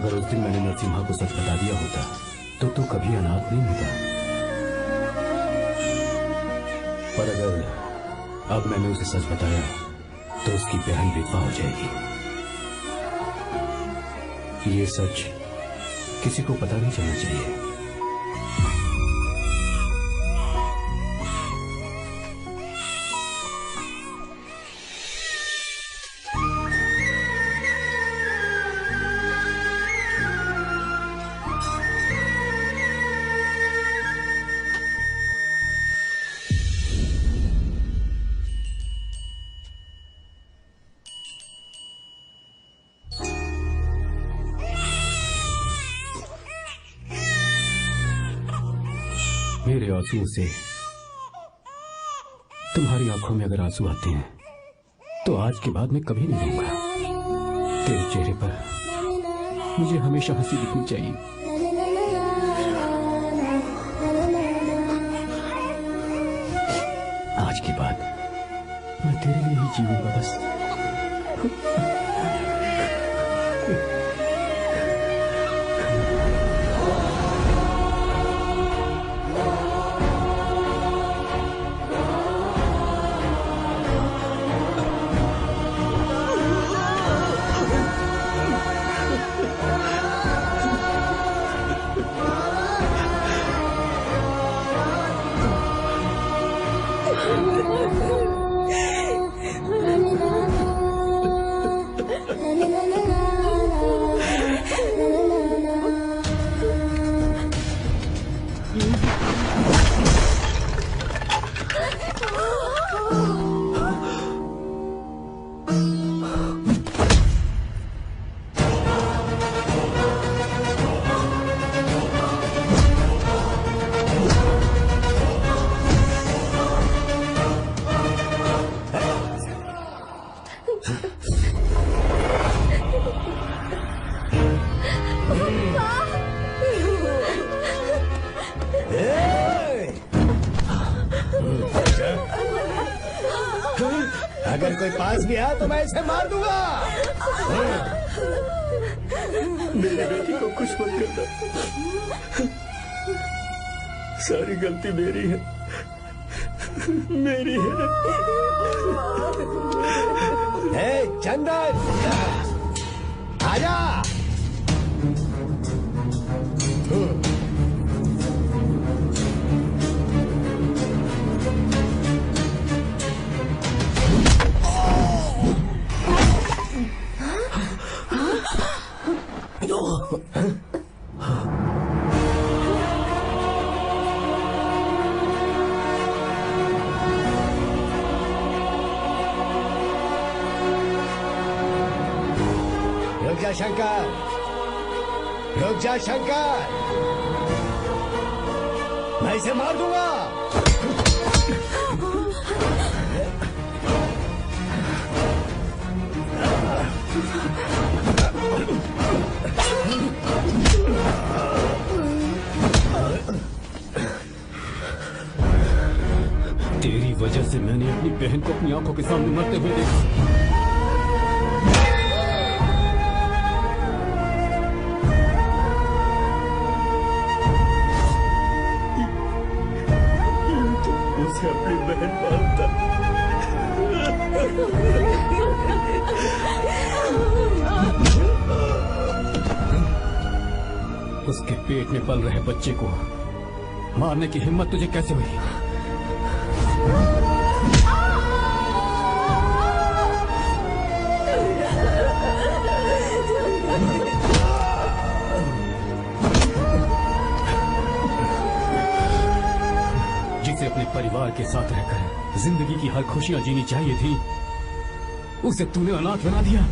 अगर उस दिन मैंने नरसिम्हा को सच बता दिया होता तो तू कभी अनाथ नहीं होता। पर अगर अब मैंने उसे सच बताया तो उसकी बहन विधवा हो जाएगी। ये सच किसी को पता नहीं चलना चाहिए। मेरे आंसुओं से तुम्हारी आंखों में अगर आंसू आते हैं तो आज के बाद मैं कभी नहीं रहूंगा। तेरे चेहरे पर मुझे हमेशा हंसी दिखनी चाहिए। आज के बाद मैं तेरे लिए ही जीऊंगा बस। अगर कोई पास भी आया तो मैं इसे मार दूंगा। मेरी बेटी को कुछ मत करना। सारी गलती मेरी है, मेरी है। ए, चंदन आजा। रुक जा शंकर, रुक जा शंकर, मैं इसे मार दूंगा। तेरी वजह से मैंने अपनी बहन को अपनी आंखों के सामने मरते हुए देखा। उसे अपनी बहन मानता। उसके पेट में पल रहे बच्चे को मारने की हिम्मत तुझे कैसे हुई? जिसे अपने परिवार के साथ रहकर जिंदगी की हर खुशियां जीनी चाहिए थी, उसे तूने अनाथ बना दिया।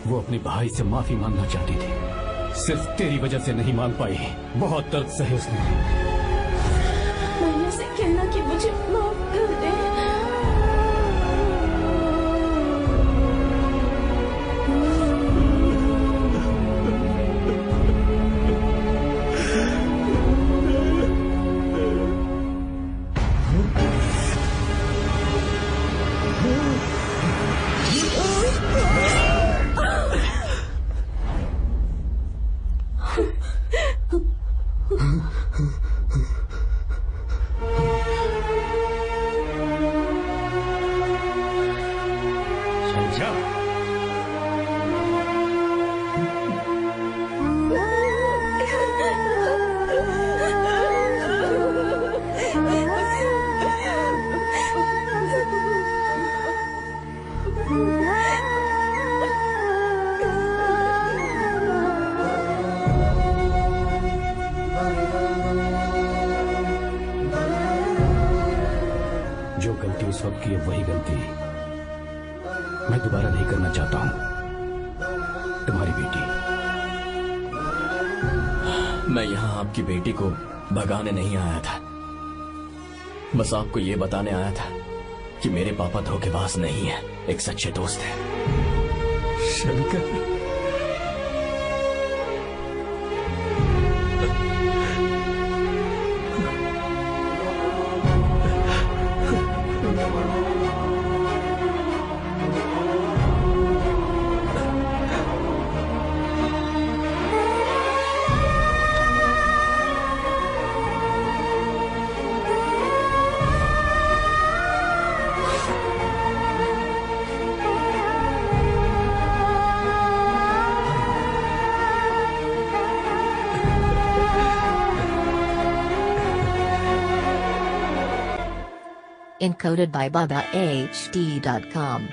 वो अपने भाई से माफी मांगना चाहती थी, सिर्फ तेरी वजह से नहीं मांग पाई। बहुत दर्द सहे उसने। मैंने से कहना कि मुझे माफ कर दे। की है वही गलती मैं दोबारा नहीं करना चाहता हूं। तुम्हारी बेटी। मैं यहां आपकी बेटी को भगाने नहीं आया था, बस आपको ये बताने आया था कि मेरे पापा धोखेबाज नहीं है, एक सच्चे दोस्त है। Shankar, Encoded by BabaHD.com.